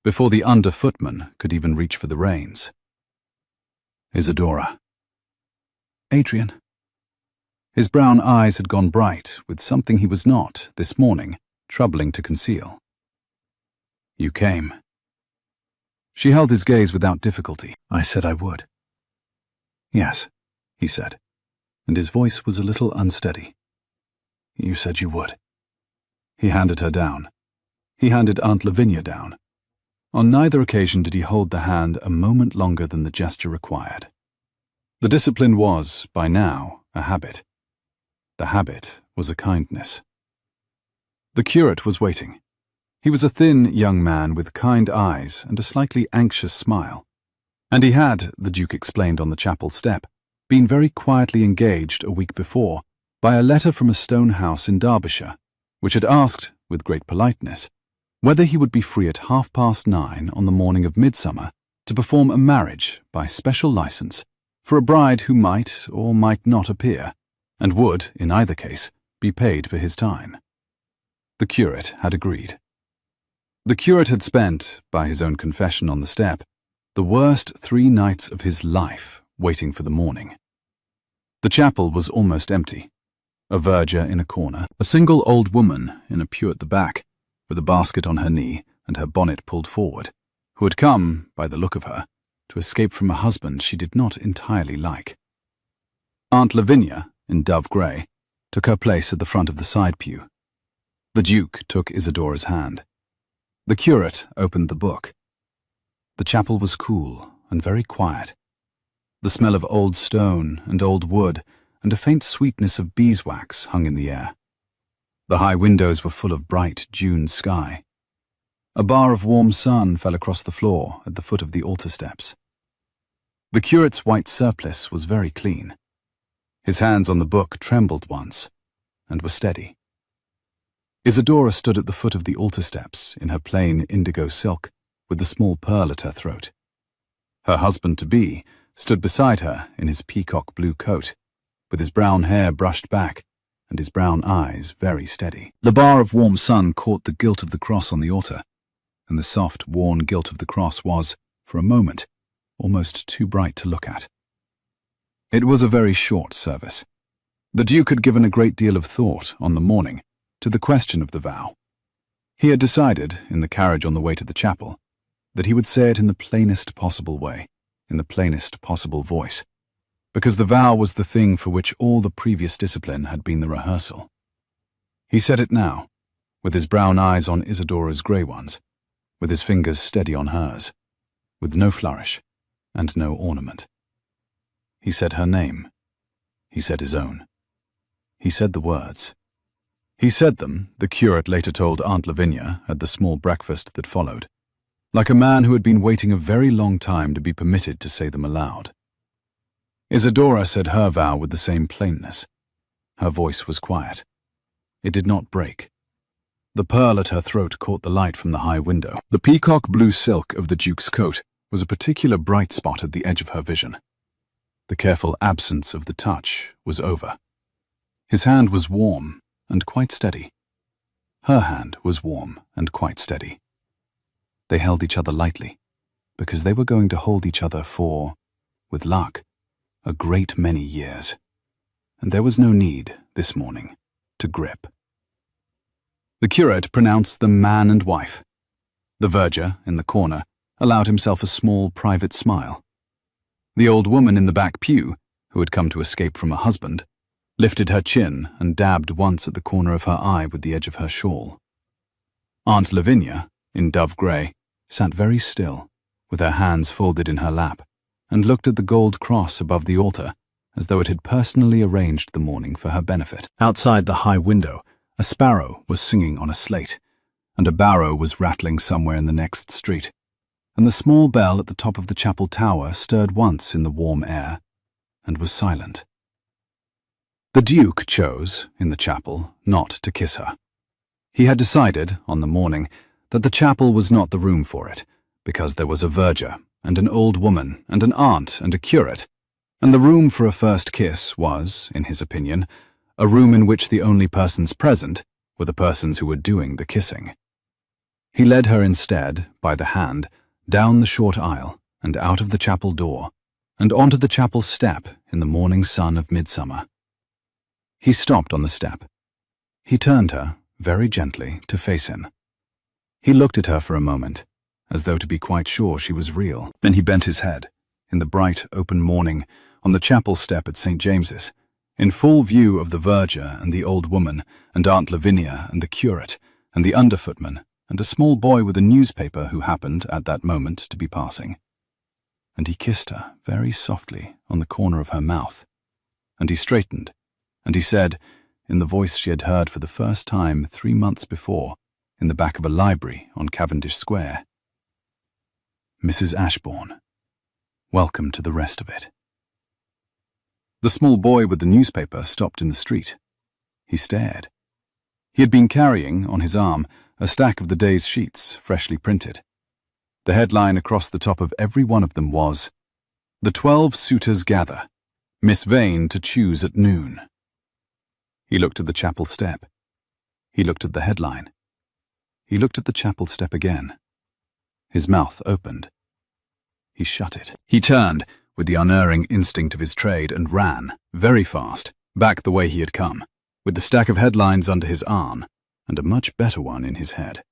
before the under-footman could even reach for the reins. "Isadora." "Adrian." His brown eyes had gone bright with something he was not, this morning, troubling to conceal. "You came." She held his gaze without difficulty. "I said I would." "Yes," he said, and his voice was a little unsteady. "You said you would." He handed her down. He handed Aunt Lavinia down. On neither occasion did he hold the hand a moment longer than the gesture required. The discipline was, by now, a habit. The habit was a kindness. The curate was waiting. He was a thin young man with kind eyes and a slightly anxious smile, and he had, the Duke explained on the chapel step, been very quietly engaged a week before by a letter from a stone house in Derbyshire, which had asked, with great politeness, whether he would be free at 9:30 on the morning of midsummer to perform a marriage by special license for a bride who might or might not appear, and would, in either case, be paid for his time. The curate had agreed. The curate had spent, by his own confession on the step, the worst 3 nights of his life waiting for the morning. The chapel was almost empty. A verger in a corner, a single old woman in a pew at the back, with a basket on her knee and her bonnet pulled forward, who had come, by the look of her, to escape from a husband she did not entirely like. Aunt Lavinia, in dove grey, took her place at the front of the side pew. The Duke took Isadora's hand. The curate opened the book. The chapel was cool and very quiet. The smell of old stone and old wood and a faint sweetness of beeswax hung in the air. The high windows were full of bright June sky. A bar of warm sun fell across the floor at the foot of the altar steps. The curate's white surplice was very clean. His hands on the book trembled once, and were steady. Isadora stood at the foot of the altar steps in her plain indigo silk, with the small pearl at her throat. Her husband-to-be stood beside her in his peacock blue coat, with his brown hair brushed back and his brown eyes very steady. The bar of warm sun caught the gilt of the cross on the altar, and the soft, worn gilt of the cross was, for a moment, almost too bright to look at. It was a very short service. The Duke had given a great deal of thought, on the morning, to the question of the vow. He had decided, in the carriage on the way to the chapel, that he would say it in the plainest possible way, in the plainest possible voice, because the vow was the thing for which all the previous discipline had been the rehearsal. He said it now, with his brown eyes on Isadora's grey ones, with his fingers steady on hers, with no flourish and no ornament. He said her name. He said his own. He said the words. He said them, the curate later told Aunt Lavinia at the small breakfast that followed, like a man who had been waiting a very long time to be permitted to say them aloud. Isadora said her vow with the same plainness. Her voice was quiet. It did not break. The pearl at her throat caught the light from the high window. The peacock blue silk of the Duke's coat was a particular bright spot at the edge of her vision. The careful absence of the touch was over. His hand was warm and quite steady. Her hand was warm and quite steady. They held each other lightly, because they were going to hold each other for, with luck, a great many years. And there was no need, this morning, to grip. The curate pronounced them man and wife. The verger, in the corner, allowed himself a small private smile. The old woman in the back pew, who had come to escape from a husband, lifted her chin and dabbed once at the corner of her eye with the edge of her shawl. Aunt Lavinia, in dove grey, sat very still, with her hands folded in her lap, and looked at the gold cross above the altar as though it had personally arranged the morning for her benefit. Outside the high window, a sparrow was singing on a slate, and a barrow was rattling somewhere in the next street, and the small bell at the top of the chapel tower stirred once in the warm air, and was silent. The Duke chose, in the chapel, not to kiss her. He had decided, on the morning, that the chapel was not the room for it, because there was a verger, and an old woman, and an aunt, and a curate, and the room for a first kiss was, in his opinion, a room in which the only persons present were the persons who were doing the kissing. He led her instead, by the hand, down the short aisle, and out of the chapel door, and onto the chapel step in the morning sun of midsummer. He stopped on the step. He turned her, very gently, to face him. He looked at her for a moment, as though to be quite sure she was real. Then he bent his head, in the bright, open morning, on the chapel step at St. James's, in full view of the verger and the old woman, and Aunt Lavinia and the curate, and the underfootman, and a small boy with a newspaper who happened, at that moment, to be passing. And he kissed her, very softly, on the corner of her mouth. And he straightened, and he said, in the voice she had heard for the first time 3 months before, in the back of a library on Cavendish Square, "Mrs. Ashbourne, welcome to the rest of it." The small boy with the newspaper stopped in the street. He stared. He had been carrying, on his arm, a stack of the day's sheets, freshly printed. The headline across the top of every one of them was, "The 12 suitors gather. Miss Vane to choose at noon." He looked at the chapel step. He looked at the headline. He looked at the chapel step again. His mouth opened. He shut it. He turned, with the unerring instinct of his trade, and ran, very fast, back the way he had come, with the stack of headlines under his arm, and a much better one in his head.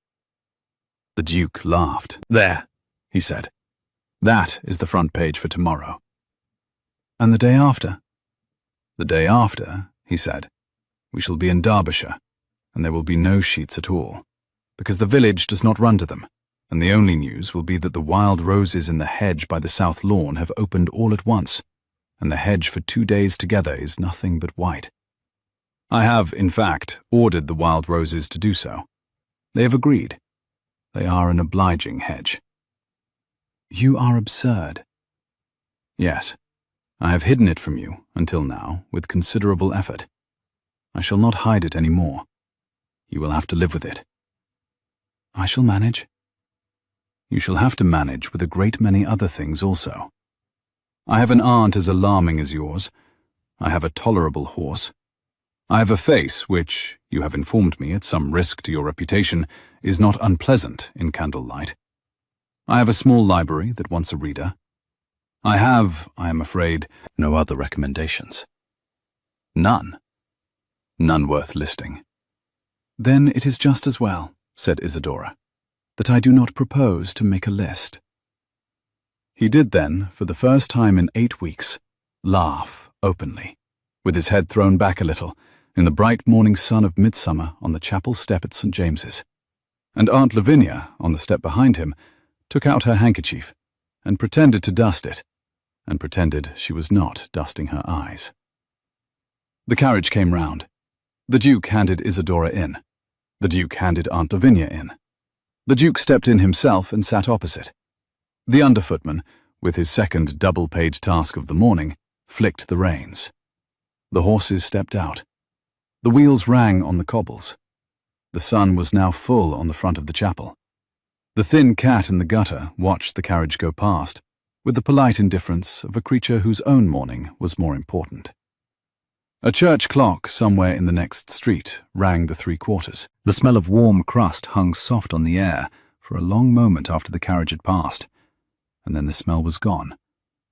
The Duke laughed. "There," he said. "That is the front page for tomorrow." "And the day after?" "The day after," he said, "we shall be in Derbyshire, and there will be no sheets at all, because the village does not run to them, and the only news will be that the wild roses in the hedge by the south lawn have opened all at once, and the hedge for 2 days together is nothing but white. I have, in fact, ordered the wild roses to do so. They have agreed. They are an obliging hedge." "You are absurd." "Yes. I have hidden it from you, until now, with considerable effort. I shall not hide it any more. You will have to live with it." "I shall manage." "You shall have to manage with a great many other things also. I have an aunt as alarming as yours. I have a tolerable horse. I have a face which, you have informed me at some risk to your reputation, is not unpleasant in candlelight. I have a small library that wants a reader. I have, I am afraid, no other recommendations. None. None worth listing." "Then it is just as well," said Isadora, "that I do not propose to make a list." He did then, for the first time in 8 weeks, laugh openly, with his head thrown back a little, in the bright morning sun of midsummer on the chapel step at St. James's. And Aunt Lavinia, on the step behind him, took out her handkerchief, and pretended to dust it, and pretended she was not dusting her eyes. The carriage came round. The Duke handed Isadora in. The Duke handed Aunt Lavinia in. The Duke stepped in himself and sat opposite. The underfootman, with his second double-paid task of the morning, flicked the reins. The horses stepped out. The wheels rang on the cobbles. The sun was now full on the front of the chapel. The thin cat in the gutter watched the carriage go past, with the polite indifference of a creature whose own morning was more important. A church clock somewhere in the next street rang the 3/4. The smell of warm crust hung soft on the air for a long moment after the carriage had passed, and then the smell was gone,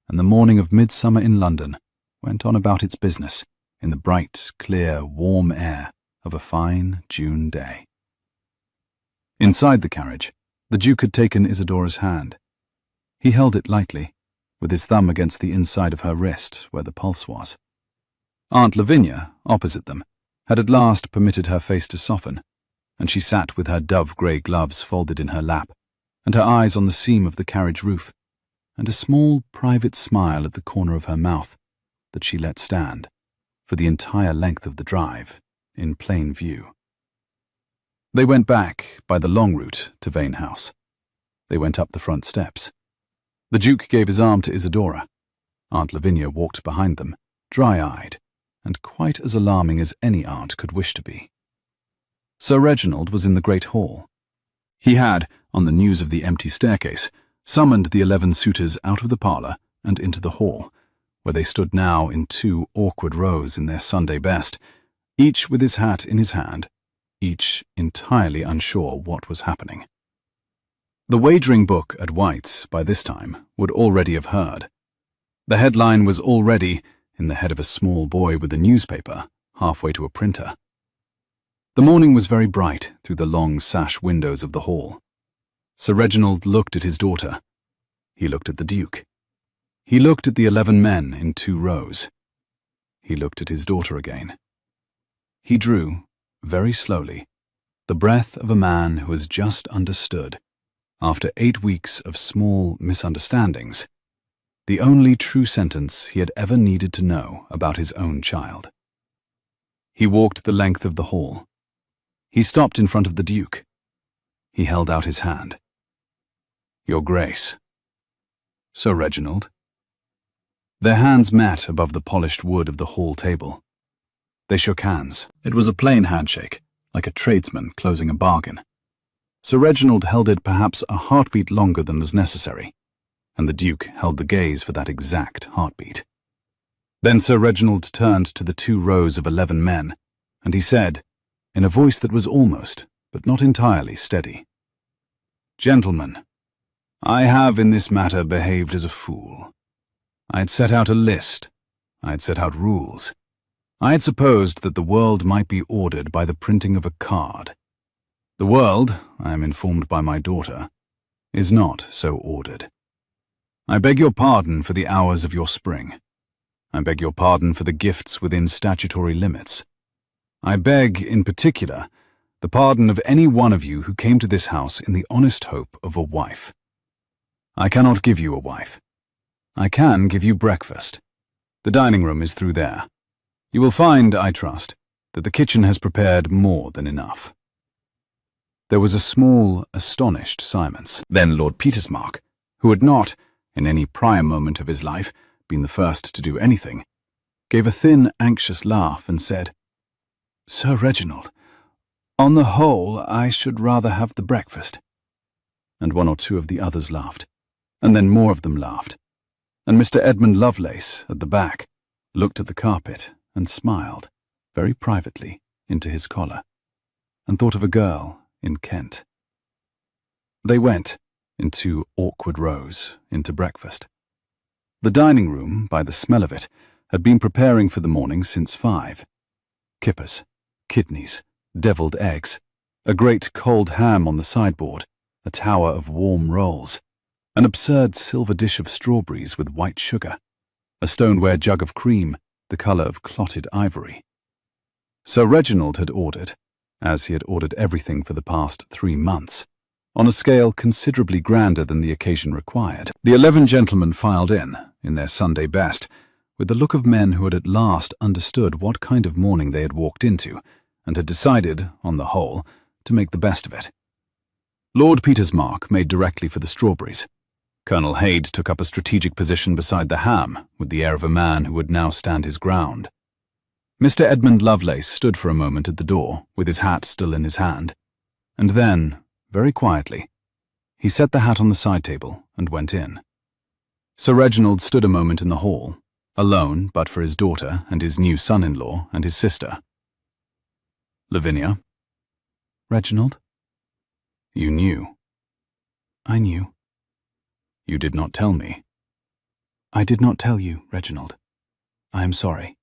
and the morning of midsummer in London went on about its business in the bright, clear, warm air of a fine June day. Inside the carriage, the Duke had taken Isadora's hand. He held it lightly, with his thumb against the inside of her wrist where the pulse was. Aunt Lavinia, opposite them, had at last permitted her face to soften, and she sat with her dove-grey gloves folded in her lap, and her eyes on the seam of the carriage roof, and a small private smile at the corner of her mouth that she let stand, for the entire length of the drive, in plain view. They went back by the long route to Vane House. They went up the front steps. The Duke gave his arm to Isadora. Aunt Lavinia walked behind them, dry-eyed, and quite as alarming as any aunt could wish to be. Sir Reginald was in the great hall. He had, on the news of the empty staircase, summoned the 11 suitors out of the parlour and into the hall, where they stood now in 2 awkward rows in their Sunday best, each with his hat in his hand, each entirely unsure what was happening. The wagering book at White's, by this time, would already have heard. The headline was already in the head of a small boy with a newspaper, halfway to a printer. The morning was very bright through the long sash windows of the hall. Sir Reginald looked at his daughter. He looked at the Duke. He looked at the 11 men in 2 rows. He looked at his daughter again. He drew, very slowly, the breath of a man who has just understood, after 8 weeks of small misunderstandings, the only true sentence he had ever needed to know about his own child. He walked the length of the hall. He stopped in front of the Duke. He held out his hand. "Your Grace." "Sir Reginald." Their hands met above the polished wood of the hall table. They shook hands. It was a plain handshake, like a tradesman closing a bargain. Sir Reginald held it perhaps a heartbeat longer than was necessary, and the Duke held the gaze for that exact heartbeat. Then Sir Reginald turned to the 2 rows of 11 men, and he said, in a voice that was almost, but not entirely, steady, "Gentlemen, I have in this matter behaved as a fool. I had set out a list. I had set out rules. I had supposed that the world might be ordered by the printing of a card. The world, I am informed by my daughter, is not so ordered. I beg your pardon for the hours of your spring. I beg your pardon for the gifts within statutory limits. I beg, in particular, the pardon of any one of you who came to this house in the honest hope of a wife. I cannot give you a wife. I can give you breakfast. The dining room is through there. You will find, I trust, that the kitchen has prepared more than enough." There was a small, astonished silence. Then Lord Petersmark, who had not, in any prior moment of his life, been the first to do anything, gave a thin, anxious laugh and said, "Sir Reginald, on the whole, I should rather have the breakfast." And 1 or 2 of the others laughed, and then more of them laughed, and Mr. Edmund Lovelace, at the back, looked at the carpet and smiled, very privately, into his collar, and thought of a girl in Kent. They went, in 2 awkward rows, into breakfast. The dining room, by the smell of it, had been preparing for the morning since 5. Kippers, kidneys, devilled eggs, a great cold ham on the sideboard, a tower of warm rolls, an absurd silver dish of strawberries with white sugar, a stoneware jug of cream, the colour of clotted ivory. Sir Reginald had ordered, as he had ordered everything for the past 3 months, on a scale considerably grander than the occasion required. The 11 gentlemen filed in their Sunday best, with the look of men who had at last understood what kind of morning they had walked into, and had decided, on the whole, to make the best of it. Lord Petersmark made directly for the strawberries. Colonel Haid took up a strategic position beside the ham, with the air of a man who would now stand his ground. Mr. Edmund Lovelace stood for a moment at the door, with his hat still in his hand, and then, very quietly, he set the hat on the side table and went in. Sir Reginald stood a moment in the hall, alone but for his daughter and his new son-in-law and his sister. Lavinia. Reginald? You knew. I knew. You did not tell me. I did not tell you, Reginald. I am sorry.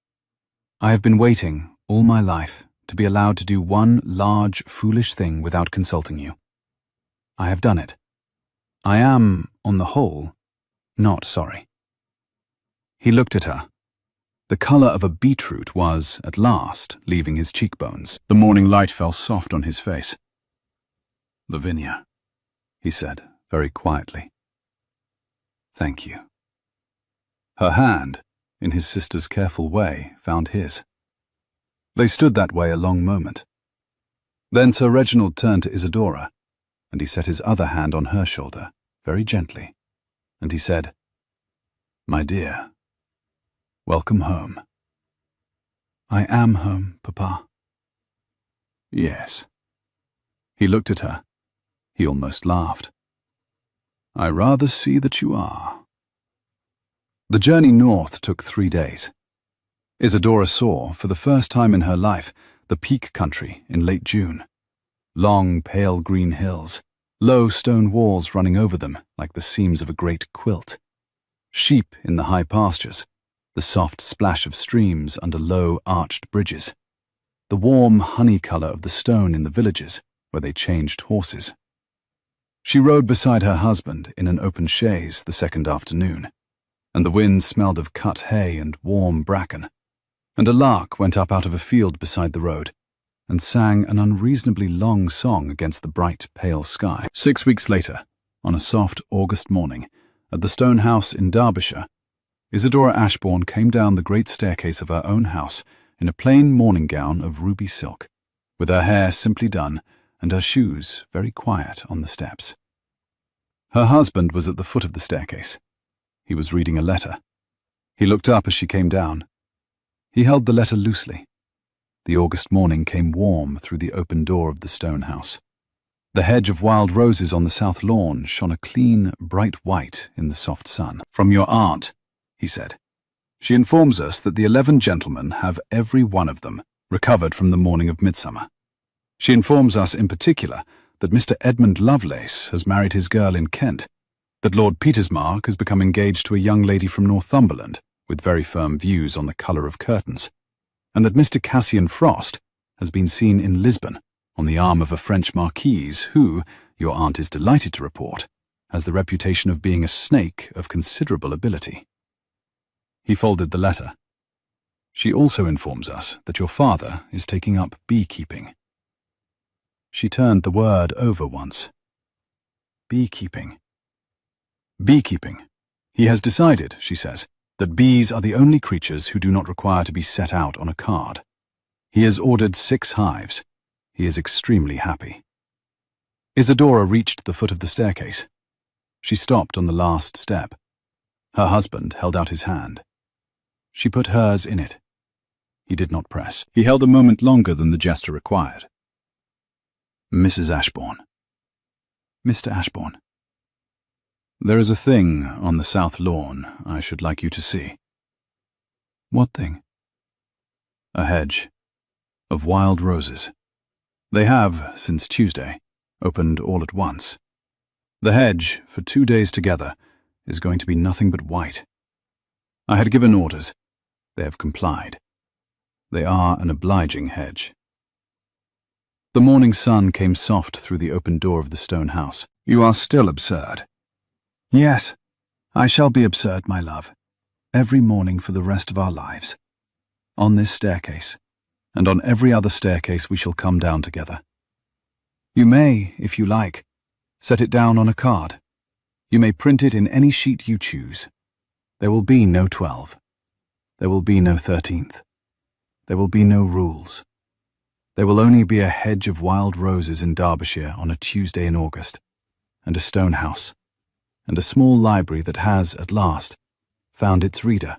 I have been waiting all my life to be allowed to do one large, foolish thing without consulting you. I have done it. I am, on the whole, not sorry. He looked at her. The colour of a beetroot was, at last, leaving his cheekbones. The morning light fell soft on his face. Lavinia, he said, very quietly. Thank you. Her hand, in his sister's careful way, found his. They stood that way a long moment. Then Sir Reginald turned to Isadora, and he set his other hand on her shoulder, very gently, and he said, My dear, welcome home. I am home, Papa. Yes. He looked at her. He almost laughed. I rather see that you are. The journey north took 3 days. Isadora saw, for the first time in her life, the Peak Country in late June. Long, pale green hills, low stone walls running over them like the seams of a great quilt. Sheep in the high pastures, the soft splash of streams under low, arched bridges, the warm honey colour of the stone in the villages where they changed horses. She rode beside her husband in an open chaise the second afternoon, and the wind smelled of cut hay and warm bracken, and a lark went up out of a field beside the road and sang an unreasonably long song against the bright, pale sky. 6 weeks later, on a soft August morning, at the stone house in Derbyshire, Isadora Ashbourne came down the great staircase of her own house in a plain morning gown of ruby silk, with her hair simply done and her shoes very quiet on the steps. Her husband was at the foot of the staircase. He was reading a letter. He looked up as she came down. He held the letter loosely. The August morning came warm through the open door of the stone house. The hedge of wild roses on the south lawn shone a clean, bright white in the soft sun. From your aunt, he said. She informs us that the 11 gentlemen have every one of them recovered from the morning of midsummer. She informs us in particular that Mr. Edmund Lovelace has married his girl in Kent, that Lord Petersmark has become engaged to a young lady from Northumberland with very firm views on the colour of curtains, and that Mr. Cassian Frost has been seen in Lisbon on the arm of a French marquise who, your aunt is delighted to report, has the reputation of being a snake of considerable ability. He folded the letter. She also informs us that your father is taking up beekeeping. She turned the word over once. Beekeeping. Beekeeping. He has decided, she says, that bees are the only creatures who do not require to be set out on a card. He has ordered 6 hives. He is extremely happy. Isadora reached the foot of the staircase. She stopped on the last step. Her husband held out his hand. She put hers in it. He did not press. He held a moment longer than the gesture required. Mrs. Ashbourne. Mr. Ashbourne. There is a thing on the south lawn I should like you to see. What thing? A hedge of wild roses. They have, since Tuesday, opened all at once. The hedge, for 2 days together, is going to be nothing but white. I had given orders. They have complied. They are an obliging hedge. The morning sun came soft through the open door of the stone house. You are still absurd. Yes, I shall be absurd, my love, every morning for the rest of our lives. On this staircase, and on every other staircase we shall come down together. You may, if you like, set it down on a card. You may print it in any sheet you choose. There will be no 12. There will be no 13th. There will be no rules. There will only be a hedge of wild roses in Derbyshire on a Tuesday in August, and a stone house, and a small library that has, at last, found its reader,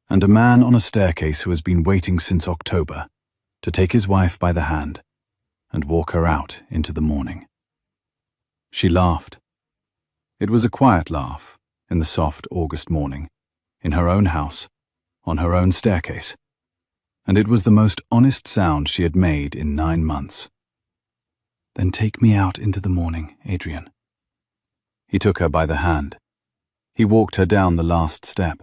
and a man on a staircase who has been waiting since October to take his wife by the hand and walk her out into the morning. She laughed. It was a quiet laugh in the soft August morning, in her own house, on her own staircase, and it was the most honest sound she had made in 9 months. "Then take me out into the morning, Adrian." He took her by the hand. He walked her down the last step.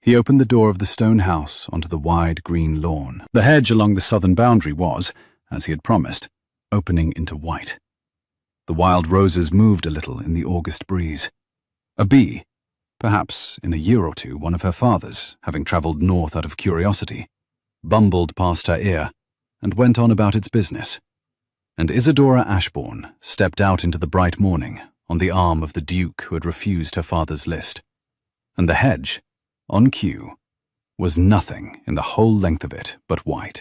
He opened the door of the stone house onto the wide green lawn. The hedge along the southern boundary was, as he had promised, opening into white. The wild roses moved a little in the August breeze. A bee, perhaps in a year or two one of her father's, having travelled north out of curiosity, bumbled past her ear and went on about its business. And Isadora Ashbourne stepped out into the bright morning on the arm of the Duke who had refused her father's list. And the hedge, on cue, was nothing in the whole length of it but white.